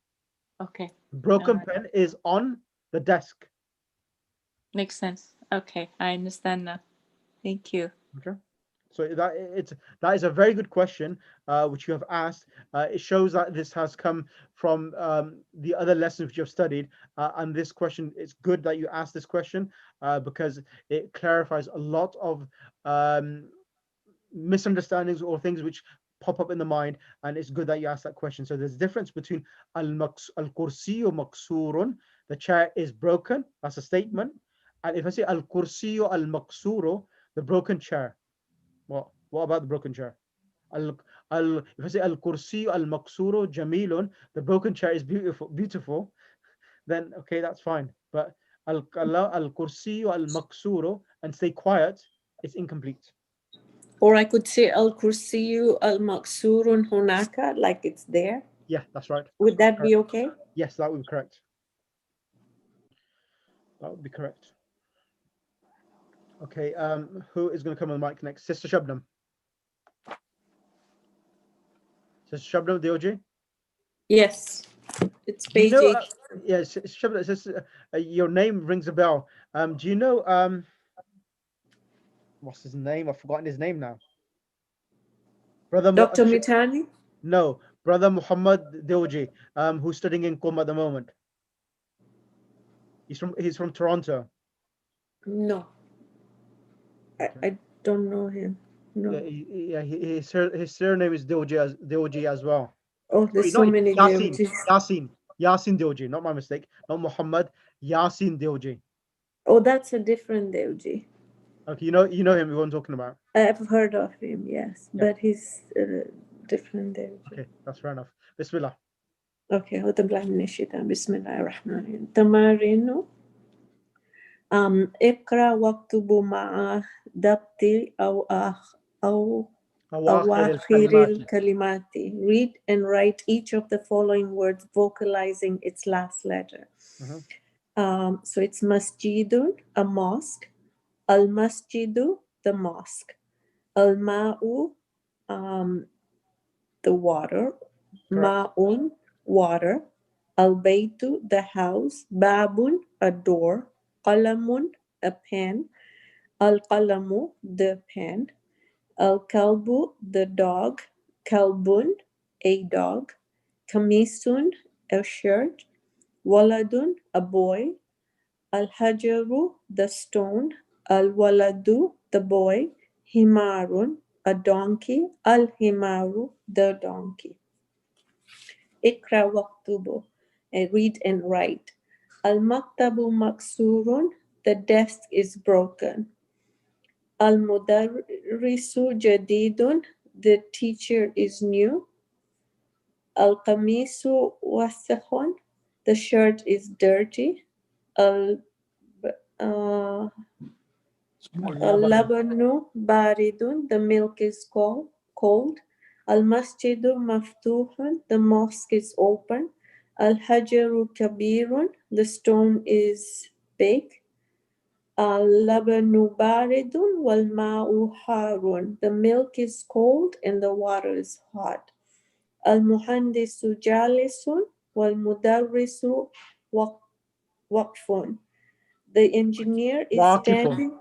Okay. Broken pen is on the desk. Makes sense. Okay, I understand now. Thank you. Okay. So that is a very good question, which you have asked. It shows that this has come from the other lessons which you have studied, and this question. It's good that you asked this question because it clarifies a lot of misunderstandings or things which pop up in the mind, and it's good that you asked that question. So there's a difference between al-kursiyu maksurun, the chair is broken, that's a statement, and if I say al-kursiyu al-maksuro, the broken chair. What about the broken chair? If I say al-kursiyu al-maksuro jamilun, the broken chair is beautiful, then okay, that's fine. But al-kursiyu al-maksuro and stay quiet is incomplete. Or I could say al kursiyu al maksurun hunaka, like it's there. Yeah, that's right. Would that be okay? Yes, that would be correct. That would be correct. Okay, who is going to come on the mic next? Sister Shabnam. Sister Shabnam, DOJ? Yes. It's Do you page know, 8. yes, Shabnam, says, your name rings a bell. Do you know, what's his name? I've forgotten his name now. Brother Dr. Mitani? No, Brother Muhammad Deoji, who's studying in Qom at the moment. He's from Toronto. No. I don't know him. No. Yeah, his surname is Deoji as well. Oh, there's so many Yasin. Deojis. Yasin Deoji, not my mistake. Not Muhammad. Yasin Deoji. Oh, that's a different Deoji. Okay, you know him. Who I'm talking about. I've heard of him, yes, Yeah. but he's different Deoji. Okay, that's fair enough. Bismillah. Okay, أعوذ بالله من الشيطان بسم الله الرحمن الرحيم تمارين اقرأ واكتب مع ضبط أو أواخر أواخر الكلمات. الكلمات. Read and write each of the following words, vocalizing its last letter. So it's masjidun, a mosque. Al masjidu, the mosque. Al ma'u, the water. Ma'un, water. Al baytu, the house. Babun, a door. Qalamun, a pen. Al qalamu, the pen. Al kalbu, the dog. Kalbun, a dog. Kamisun, a shirt. Waladun, a boy. Al hajaru, the stone. Al waladu, the boy. Himarun, a donkey. Al himaru, the donkey. Ikra waktubu, read and write. Al maktabu maksurun, the desk is broken. Al mudarrisu jadidun, the teacher is new. Al qamisu wasakhun, the shirt is dirty. Al labanu baridun, the milk is cold. Al masjidu maftuhun, the mosque is open. Al hajaru kabirun, the stone is big. Al labanu baridun wal ma'u harun, the milk is cold and the water is hot. Al muhandisu jalisun wal mudarrisu waqfun, the engineer is standing.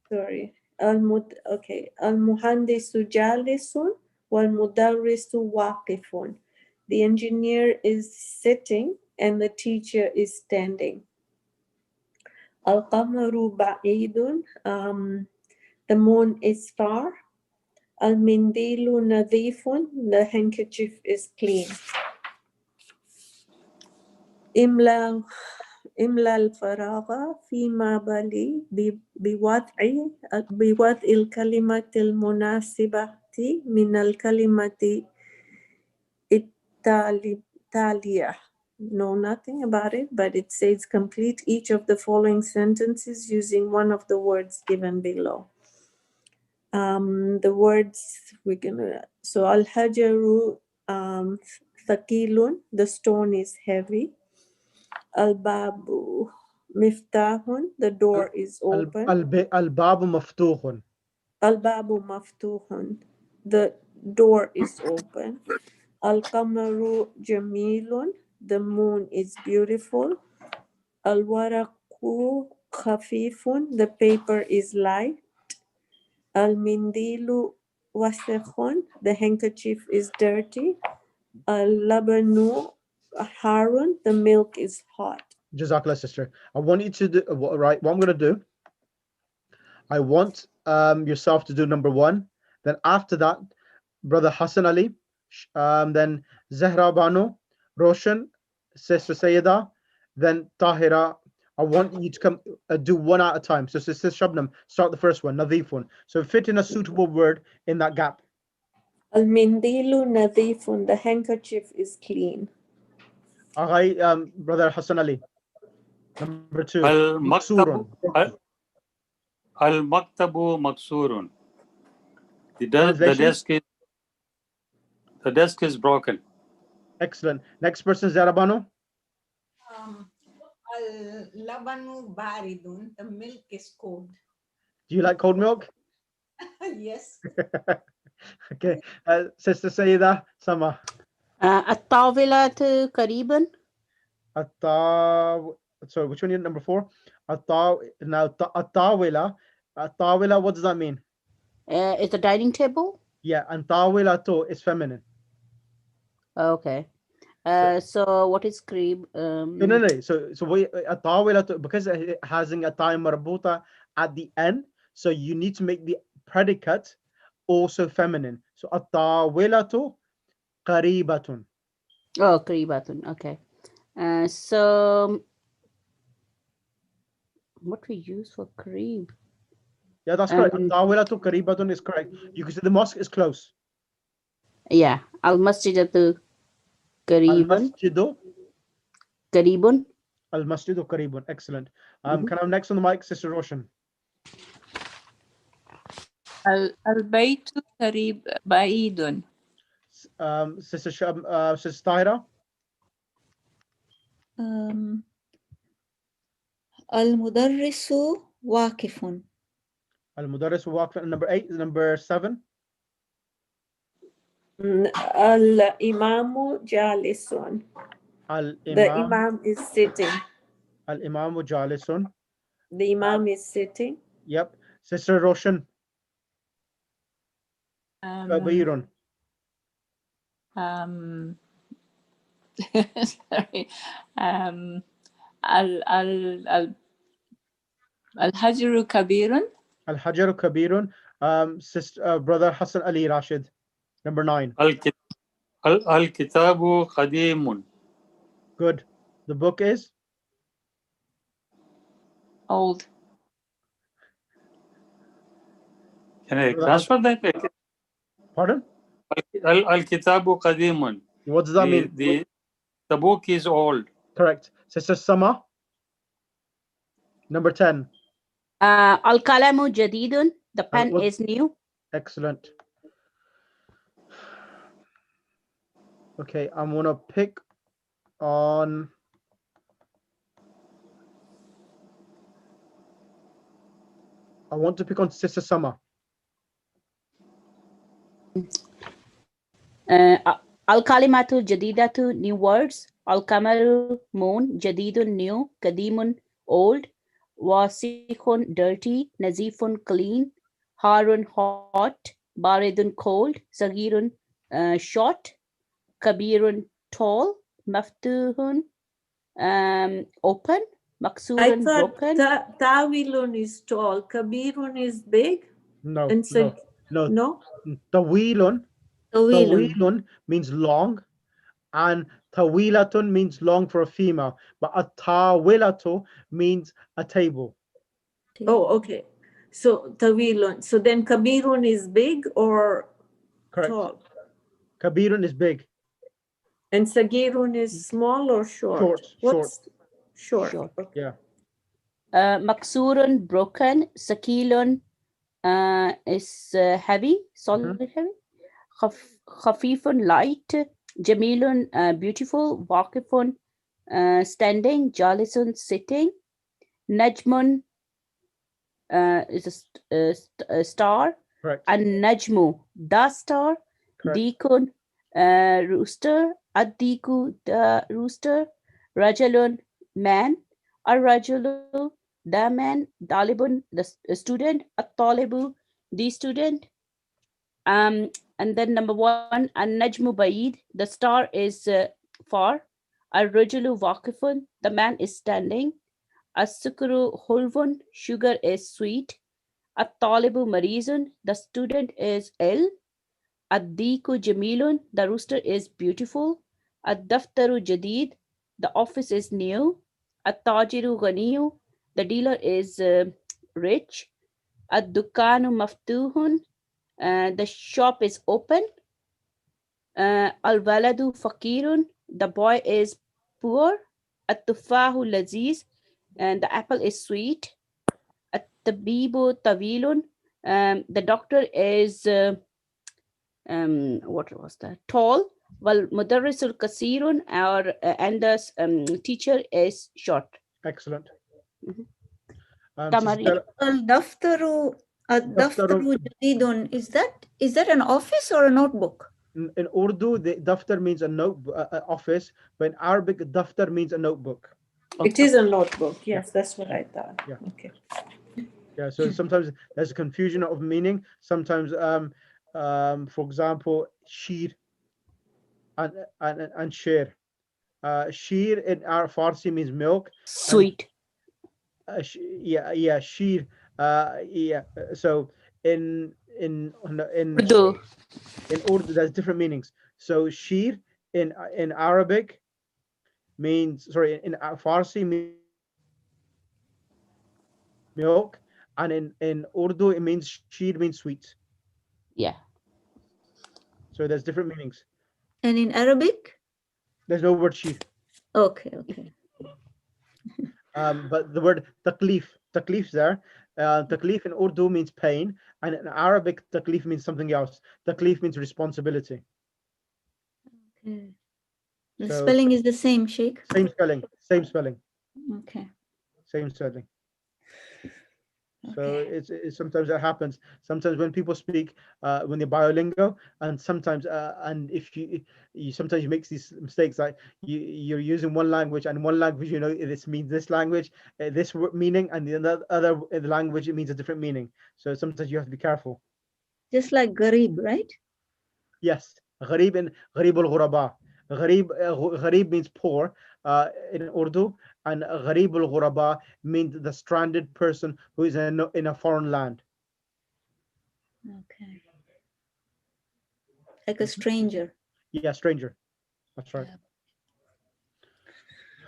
Sorry. Al muhandisu jalisun wal mudarrisu waqifun. The engineer is sitting and the teacher is standing. Al qamaru ba'idun, the moon is far. Al mindilu nadifun, the handkerchief is clean. Imla الفراغ فيما بلي بوضع الكلمة المناسبة من الكلمة التالية. Know nothing about it, but it says complete each of the following sentences using one of the words given below. The words we're gonna, so al-hajaru Thaqilun, the stone is heavy. Al-babu miftahun, the door is open. الباب مفتوح. Al-babu maftuhun, the door is open. Al-qamaru jamilun, the moon is beautiful. Al-waraqu khafifun, the paper is light. Al-mindilu wasekhun, the handkerchief is dirty. Al-labanu harun, the milk is hot. Jazakallah, sister. I want you to do right. What I'm going to do, I want yourself to do number 1. Then after that, brother Hassan Ali, then Zahra Banu, Roshan, Sister Sayyida, then Tahira. I want you to come do one at a time. So Sister Shabnam, start the first one, Nadifun. So fit in a suitable word in that gap. Al-mindilu nadifun, the handkerchief is clean. Alright, brother Hassan Ali. Number 2, Al-maktabu Maksurun. Al-maktabu maksurun. The Translation? desk is broken. Excellent. Next person, Zahra Banu. Al-labanu baridun, the milk is cold. Do you like cold milk? Yes. Okay. Sister Sayyida Sama. الطاولة قريبا. Sorry, which one? Number 4. Now atawila. Atawila, what does that mean? It's a dining table. Yeah, and tawila to is feminine. Okay. So what is قريب? No. So we atawila to, because it has a time marbuta at the end, so you need to make the predicate also feminine. So atawila to qaribatun. Oh, قريبة. Okay. So what we use for قريب? Yeah, that's correct. Atawila to qaribatun is correct. You can see the mosque is close. Yeah. المسجد قريب. Al-masjidu. قريب. Al-masjidu qaribun. Excellent. Can I have next on the mic, Sister Roshan? Al-baytu qarib ba'idun. Sister Tahira. Al-mudarrisu waqifun. Al-mudarris waqif. Number 8. Number 7. Al-imamu jalisun, the Al-imam. imam is sitting. Al-imamu jalisun. The imam is sitting. Yep. Sister Roshan. Kabirun. Sorry. Al-hajru kabirun. Al-hajaru kabirun. Sister, brother Hassan Ali Rashid. Number 9. Al-kitabu qadimun. Good. The book is? Old. Can I transfer that? Pardon? Al-kitabu qadimun. What does that mean? The book is old. Correct. Sister Sama. Number 10. القلم جديد. The pen what- is new. Excellent. Okay, I'm gonna pick on Sister Sama. الكلمات الجديدة new words. القمر moon. جديد new. قديم old. واسخ dirty. نظيف clean. حار hot. بارد cold. صغير short. كبير tall. مفتوح open. مكسور I thought broken. Tawilun is tall, Kabirun is big. No, And so, no. Tawilun means long, and tawilatun means long for a female, but a tawilatu means a table. Oh, okay. So Tawilun. So then Kabirun is big or Correct. tall? Kabirun is big. And Sagirun is small or short? Short. Okay. Yeah. مكسور broken. ثقيل is heavy, solid heavy. خفيف light. Jamilun, beautiful. Waqifun, standing. Jalisun, sitting. Najmun is a star. Correct. And Najmu, the star. Correct. Dikun, rooster. Adiku, the rooster. Rajalun, man. Ar-rajulu, the man. Dalibun, the student. At-talibu, the student. Um, and then number one, An-najmu ba'id, the star is far. Ar-rajulu waqifun, the man is standing. As-sukru hulvun, sugar is sweet. At-talibu marizun, the student is ill. Ad-diku jamilun, the rooster is beautiful. Ad-daftaru jadid, the office is new. At-tajiru ghaniyu, the dealer is rich. Ad-dukanu maftuhun, the shop is open. Al-waladu fakirun, the boy is poor. At-tufahu laziz, and the apple is sweet. At-tabibu tawilun, the doctor is what was that? Tall. Well, mudarrisul kasirun, or and the teacher is short. Excellent. Mhm. Sister Tamari. Stella, Al-daftaru, Daftarun, ad-daftaru jadidun. Is that an office or a notebook? in Urdu, the daftar means a notebook, office, but in Arabic, daftar means a notebook. It is a notebook. Yeah. Yes, that's what I thought. Yeah. Okay. Yeah, so sometimes there's a confusion of meaning. Sometimes, for example, sheer and share. Sheer in our Farsi means milk, and Sweet. yeah, sheer. Yeah. So in in in Urdu. in Urdu, there's different meanings. So sheer in Arabic means, sorry, in Farsi means milk, and in Urdu it means sheer means sweet. Yeah. So there's different meanings. And in Arabic? There's no word sheer. Okay, okay. But the word taklif's there. Taklif in Urdu means pain, and in Arabic, taklif means something else. Taklif means responsibility. Okay. The So spelling is the same, Sheikh? same spelling, same spelling, Okay. same spelling. So Okay. it's sometimes that happens. Sometimes when people speak, when they're bilingual, and sometimes and if you sometimes you make these mistakes, like you're using one language, and one language, you know, this means this language, this meaning, and the other language it means a different meaning. So sometimes you have to be careful. Just like Garib, right? Yes, gharib and gharib al-ghuraba. Gharib means poor in Urdu, and gharib al-ghuraba means the stranded person who is in a foreign land. Okay. Like a stranger. Yeah, stranger. That's right. Yeah.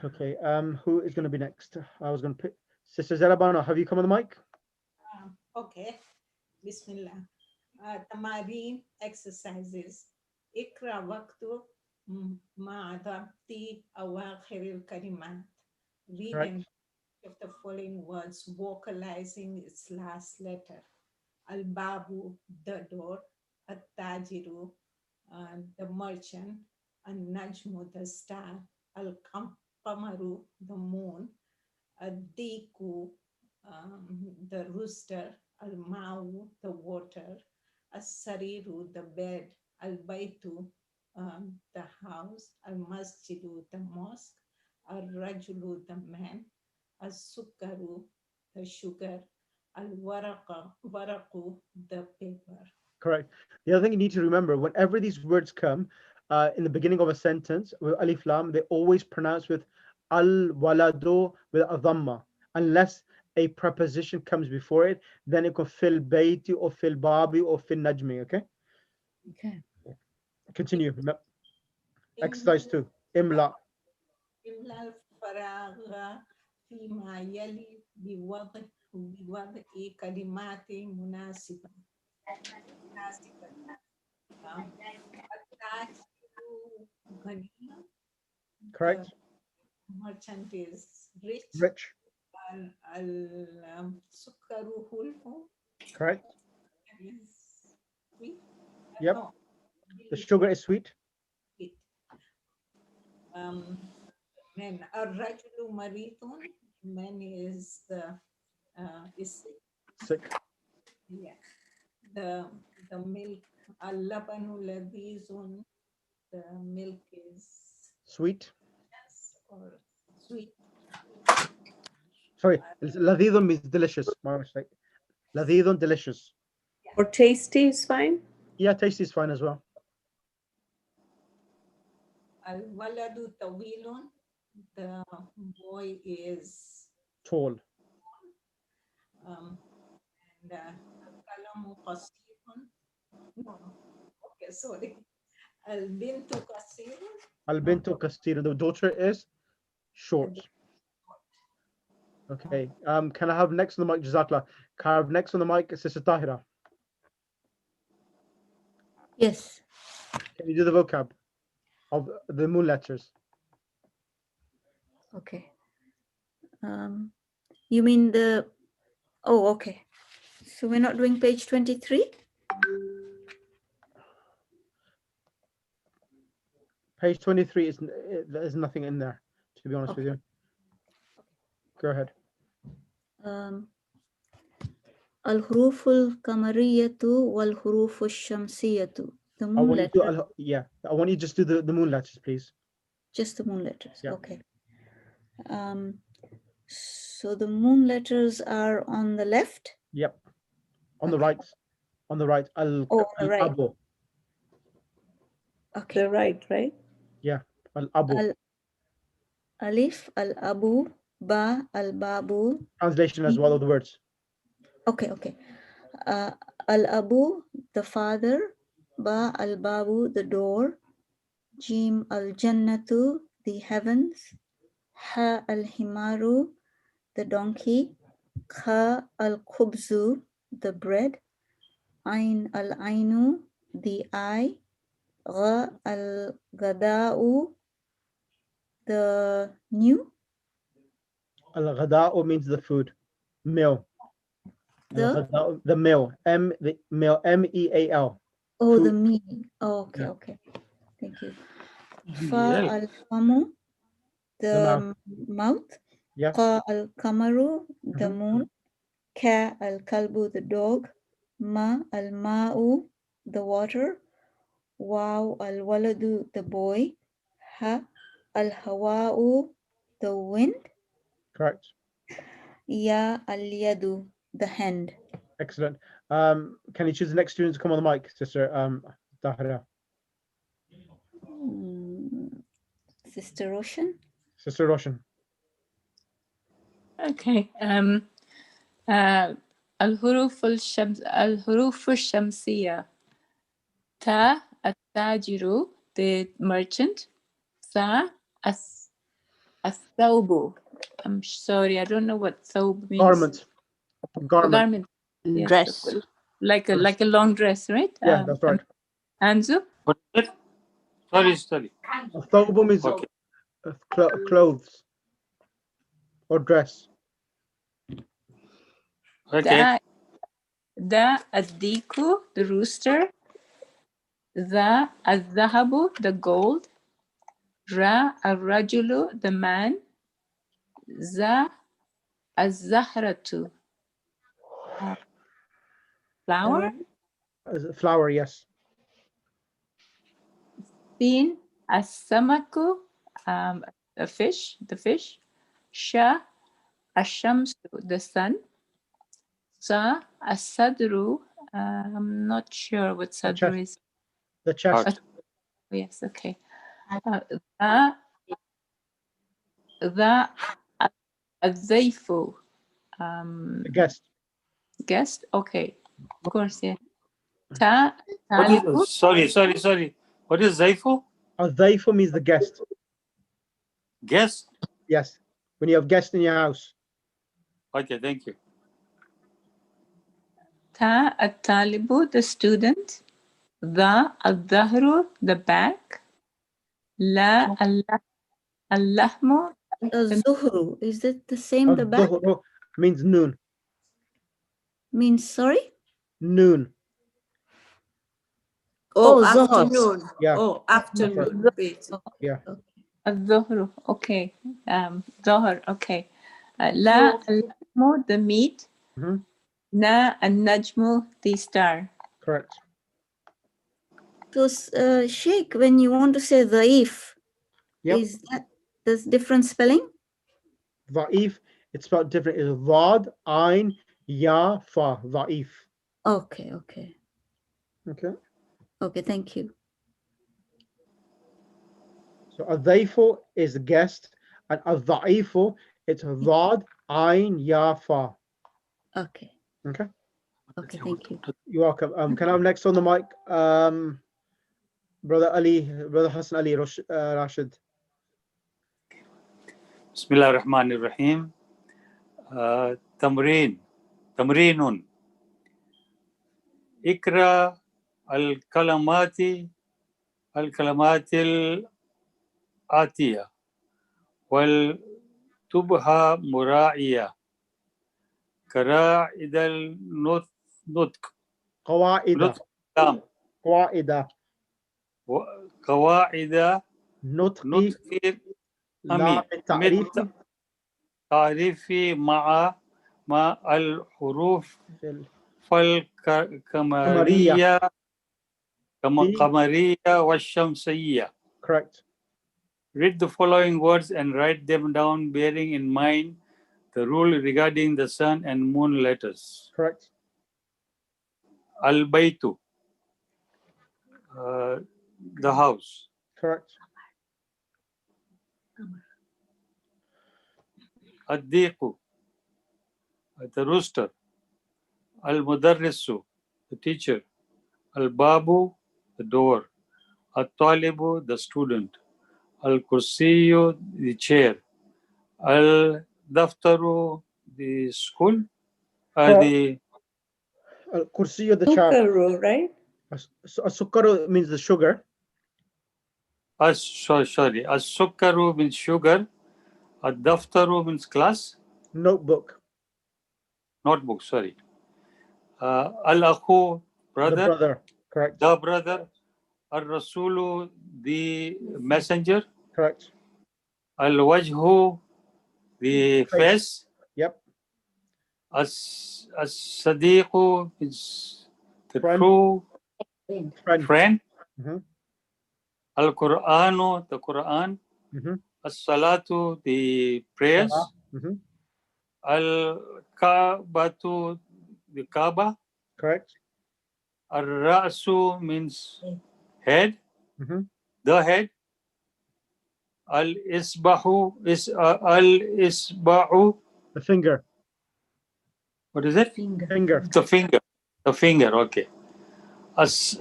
Okay. Who is going to be next? I was going to pick Sister Zelabano. Have you come on the mic? Okay. Bismillah. Tamarin exercises. Ikra waqtu ma'adabti awakhiril kalimat. Read Correct. and of the following words, vocalizing its last letter. Al-Babu, the door. At-Tajiru, the merchant. Al-Najmu, the star. Al-Qamaru, the moon. Ad-Diku, the rooster. Al-Ma'u, the water. As-Sariru, the bed. Al-Baitu, the house. Al-Masjidu, the mosque. Al-Rajulu, the man. As-Sukaru, the sugar. Al-Waraqu, the paper. Correct. The other thing you need to remember, whenever these words come in the beginning of a sentence with alif lam, they always pronounce with al walado with a dhamma, unless a preposition comes before it. Then it can fil bayti or fil babi or fil najmi. Okay. Okay. Continue. Exercise 2. Imla. إملا الفراغ فيما يلي بوضع كلمات مناسبة. التاجر غني. Correct. The merchant is rich. Rich. السكر حلو. Correct. Is sweet. Yep. No, The sugar is sweet. sweet. Then Ar-Rajulu Maritun, man is sick. Sick. Yeah. The milk, Al-Labanu Ladizun, the milk is Sweet. yes, or sweet. Sorry, ladidun means delicious. My mistake. Ladidun, delicious. Or tasty is fine. Yeah, tasty is fine as well. Al-Waladu Tawilun, the boy is Tall. and Al-Kalamu Qasirun. No, okay, sorry. Al-Bintu Qasirun. Al-bintu kasir. The daughter is short. Okay. Can I have next on the mic, Jazakla? Can I have next on the mic, Sister Tahira? Yes. Can you do the vocab of the moon letters? Okay. You mean the, oh, okay. So we're not doing page 23? Page 23 is there's nothing in there, to be honest with you. Go ahead. Al-huruful kamariyatu wal-huruful shamsiyatu. The I moon want you to letters. I want you to just do the moon letters, please. Just the moon letters. Yeah. Okay. So the moon letters are on the left. Yep. On the right. On the right. Oh, on the right. Al-abu. Okay. The right, right? Yeah. Al-abu. Alif, al-abu, ba, al-babu. Translation as well of the words. Okay, okay. Al-abu, the father. Ba, al-babu, the door. Jim, al-jannatu, the heavens. Ha, al-himaru, the donkey. Kha, al-khubzu, the bread. Ain, al-ainu, the eye. Gha, al-gada'u, the new. Al-ghada'u means the food. Meal. The The meal. The meal. M-E-A-L. Oh, Food. the meal. Oh, okay, Yeah. okay. Thank you. Yeah. Fa al-famu, the mouth. Yes. Qa al-kamaru, the moon. Ka al-kalbu, the dog. Ma al-ma'u, the water. Waw al-waladu, the boy. Ha al-hawa'u, the wind. Correct. Ya al-yadu, the hand. Excellent. Can you choose the next student to come on the mic, Sister Tahira? Sister Roshan. Sister Roshan. Okay. الحروف الشمسية. تا التاجر, the merchant. ثا الثوب. I'm sorry, I don't know what thawb means. Garment. Garment. Yes, Dress. like a long dress, right? Yeah, that's right. Anzu? What is it? Sorry. Thawb means Okay. clothes or dress. Okay. Da الديكو, the rooster. ذا الذهب, the gold. را الرجل, the man. ذا الزهرة, flower. Flower, yes. سين السمك, the fish. شا الشمس, the sun. صا الصدر, I'm not sure what sadr is. The chest. Yes, okay. ذا الضيف, The guest. guest. Okay, of course, yeah. Ta What is, sorry. What is Zaifu? Al-dhayfu means the guest. Guest? Yes. When you have guests in your house. Okay, thank you. Ta الطالب, the student. ذا الظهر, the back. La اللحم. Zuhru, is it the same, the back? Al-dhuhru means noon. Means, sorry? Noon. Oh, Zohar. afternoon. Yeah. Oh, afternoon. Wait. Yeah. Okay. الظهر. Okay. ظهر. Okay. لا النجم, the meat. Mhm. Na النجم, the star. Correct. So, Sheikh, when you want to say dhaif, Yep. is that there's different spelling? Dha'if, it's spelled different. It's Dhad, Ain, Ya, Fa. Dha'if. Okay, okay. Okay. Okay, thank you. So a dhaifu is a guest, and a dha'ifu, it's Dhad, Ain, Ya, Fa. Okay, Okay. okay, thank you. You're welcome. Can I have next on the mic? Brother Ali, Brother Hassan Ali Rashid. بسم الله الرحمن الرحيم. تمرين اقرأ الكلمات الآتية والتبها مراعية قواعد النطق قواعد. الكلام قواعد نطق نطق لا بالتعريف تعريفي مع الحروف فالقمرية والشمسية. Correct. Read the following words and write them down, bearing in mind the rule regarding the sun and moon letters. Correct. Al-Baytu, the house. Correct. Ad-Diqu, the rooster. Al-Mudarrisu, the teacher. Al-Babu, the door. Al-Talibu, the student. Al-Kursiyu, the chair. Al-Daftaru, the school. The Kursiyo, the chair. Sukaru, right? Sukaru means the sugar. sorry. As-Sukkaru means sugar. Ad-Daftaru means class. Notebook. Notebook, sorry. Al-Akhu, brother. The brother. Correct. The brother. Al-Rasulu, the messenger. Correct. Al-Wajhu, the face. Yep. As-Sadiqu is the Friend. true friend. Mhm. Al-Qur'anu, the Quran. Mhm. As-Salatu, the prayers. Mhm. Al-Kaabatu, the Kaaba. Correct. Al-Ra'su means head, Mhm. the head. Al-Isbahu is Al-Isba'u. The finger. What is it? Finger. The finger. The finger, okay.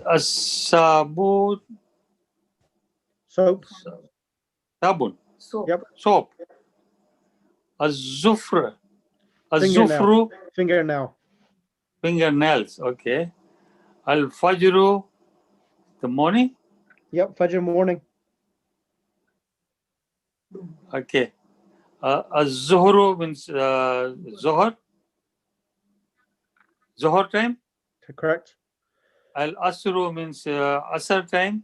As-Sabun. Soap. Sabun. Yep. Soap. Az-Zufr. Fingernail. Az-Zufru. Fingernail. Fingernails, okay. Al-Fajru, the morning. Yep. Fajr morning. Okay. Az-Zuhru means Zohar. Zohar time. Correct. Al-Asru means Asr time.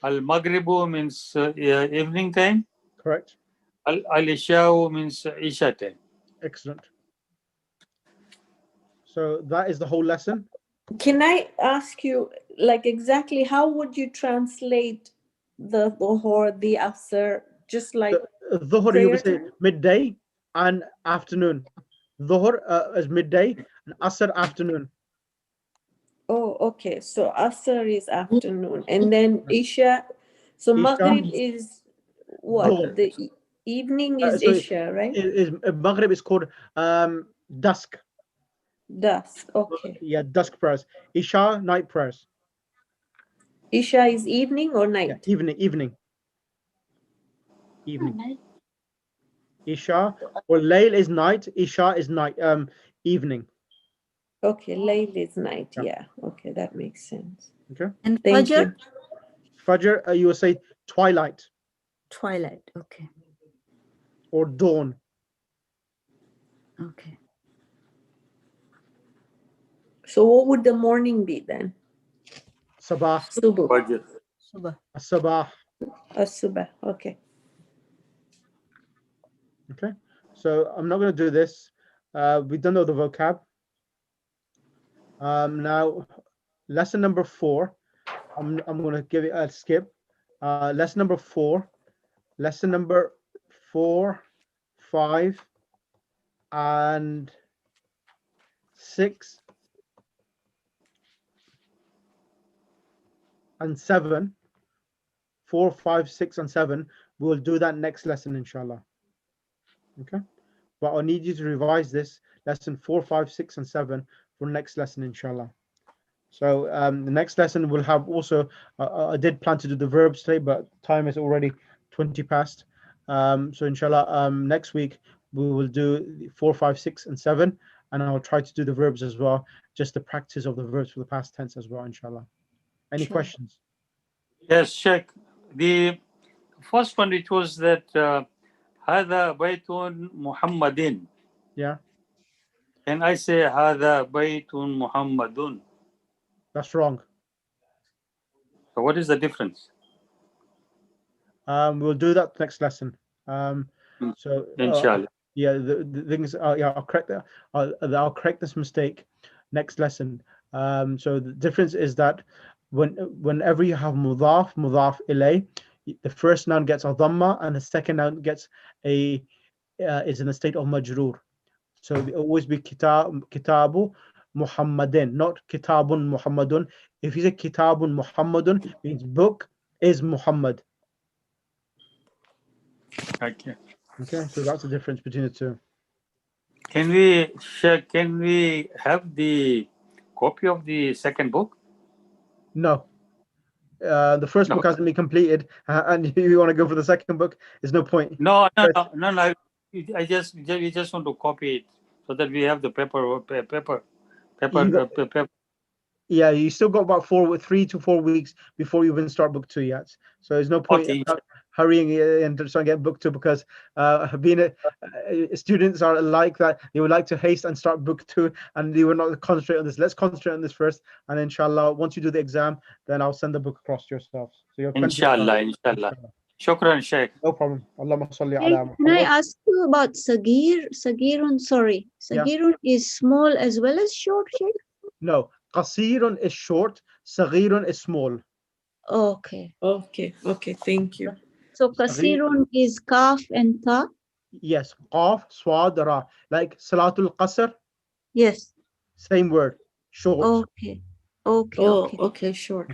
Al-Maghribu means evening time. Correct. Al-Isha'u means Isha time. Excellent. So that is the whole lesson. Can I ask you, like, exactly how would you translate the Dhuhr, the Asr, just like Dhuhr, you would say prayer time? midday and afternoon. Dhuhr is midday and Asr afternoon. Oh, okay. So Asr is afternoon, and then Isha. So Isha. Maghrib is what? Dhuhr. The evening is So Isha, right? Maghrib is called dusk. Dusk. Okay. Yeah, dusk prayers. Isha, night prayers. Isha is evening or night? Yeah, evening. Isha or Layl is night. Isha is night. Evening. Okay, Layl is night. Yeah. Yeah. Okay, that makes sense. Okay. And Thank Fajr? you. Fajr, you will say twilight Twilight. Okay. or dawn. Okay. So what would the morning be then? Sabah. Subuh. Fajr. Subah. Sabah. Asubah. Okay. Okay, so I'm not going to do this. We've done all the vocab. Now, lesson number 4. I'm going to give it a skip. Lesson number 4. Lesson number 4, 5, and 6, and 7. 4, 5, 6, and 7. We'll do that next lesson, inshallah. Okay, but I'll need you to revise this lesson 4, 5, 6, and 7 for next lesson, inshallah. So the next lesson will have also, I did plan to do the verbs today, but time is already 20 past. So inshallah, next week we will do 4, 5, 6, and 7, and I'll try to do the verbs as well, just the practice of the verbs for the past tense as well, inshallah. Any Inshallah. questions? Yes, Sheikh. The first one, which was that هذا بيت محمد. Yeah, And I say هذا بيت محمد. that's wrong. So what is the difference? We'll do that next lesson. So Inshallah. yeah, the things. Yeah, I'll correct that. I'll correct this mistake next lesson. So the difference is that whenever you have mudaf ilay, the first noun gets a dhamma and the second noun gets a is in a state of majroor. So they always be kitabu Muhammadin, not kitabun Muhammadun. If you say kitabun Muhammadun, means book is Muhammad. Okay. Okay, so that's the difference between the two. Can we have the copy of the second book? No. The first book No. hasn't been completed, and you want to go for the second book, there's no point. No. We just want to copy it so that we have the paper. Yeah, you still got about 3 to 4 weeks before you even start book 2 yet. So there's no point Okay. hurrying and trying to get book 2, because being students are like that. They would like to haste and start book 2, and they will not concentrate on this. Let's concentrate on this first, and inshallah, once you do the exam, then I'll send the book across to yourselves. So you have plenty of time. Inshallah. Shukran, Sheikh. No problem. Allahumma salli Hey, ala can I Muhammad. ask you about Sagir? Sagirun, sorry. Yeah. Sagirun is small as well as short, Sheikh? No, qasirun is short, saghirun is small. Okay. Okay. Thank you. So kasirun is kaf and ta? Yes, qaf, swad, ra. Like salatul qasr, Yes. same word, short. Okay. Okay. Oh, Okay. okay, sure.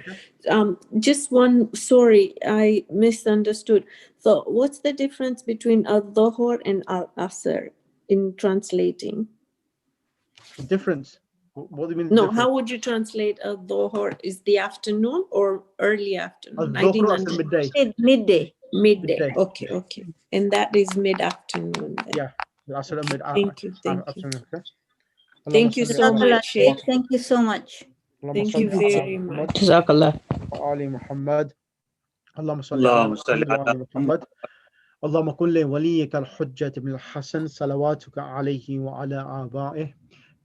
Just one, sorry, I misunderstood. So what's the difference between al-dhuhr and al-asr in translating? The difference. What do you mean? No, difference? how would you translate al-dhuhr? Is the afternoon or early afternoon? I Al-dhuhr didn't is understand. midday. Midday. Midday. Midday. Okay. And that is mid-afternoon then. Yeah, that's what I mean. Thank you. Afternoon, okay? Thank you so Jazakallah, much, Sheikh. Sheikh. Thank you so much. Thank you very much. Jazakallah. وآل محمد اللهم صل اللهم على صل محمد على وآل محمد اللهم كن لوليك الحجة بن الحسن صلواتك عليه وعلى آبائه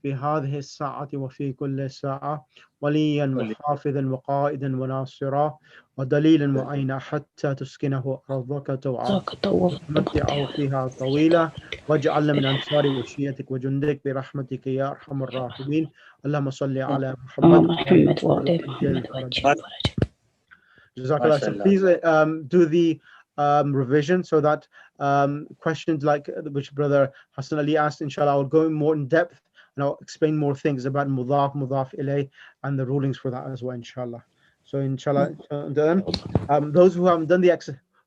في هذه الساعة وفي كل ساعة وليا وحافظا وقائدا وناصرا ودليلا معينا حتى تسكنه أرضك توعا وتمتعه فيها طويلا واجعلنا من أنصار وشيتك وجندك برحمتك يا أرحم الراحمين اللهم صل على محمد محمد وآل محمد وعجل Jazakallah. So please do the revision so that questions like which brother Hassan Ali asked, inshallah, I'll go more in depth and I'll explain more things about mudaf ilay and the rulings for that as well, inshallah. So inshallah, then those who haven't done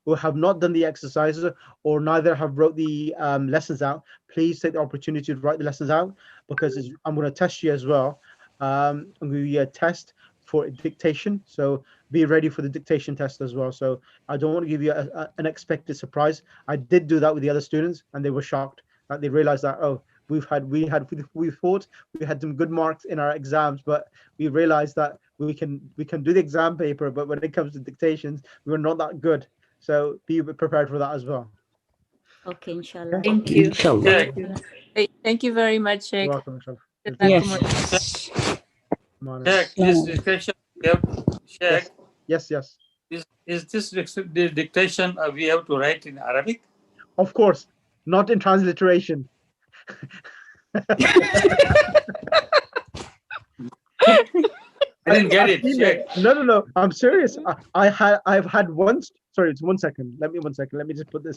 who have not done the exercises or neither have wrote the lessons out, please take the opportunity to write the lessons out, because I'm going to test you as well. I'm going to give you a test for dictation, so be ready for the dictation test as well. So I don't want to give you an unexpected surprise. I did do that with the other students, and they were shocked that they realized that, oh, we thought we had some good marks in our exams, but we realized that we can do the exam paper, but when it comes to dictations, we were not that good. So be prepared for that as well. Okay, inshallah. Thank you. Inshallah. Thank you very much, Sheikh. You're welcome, inshallah. Yes. Sheikh, this discussion, Sheikh. Yes. Is this the dictation we have to write in Arabic? Of course, not in transliteration. I didn't get I've it. seen Check. it. No. I'm serious. I've had once. Sorry, it's 1 second. Let me 1 second. Let me just put this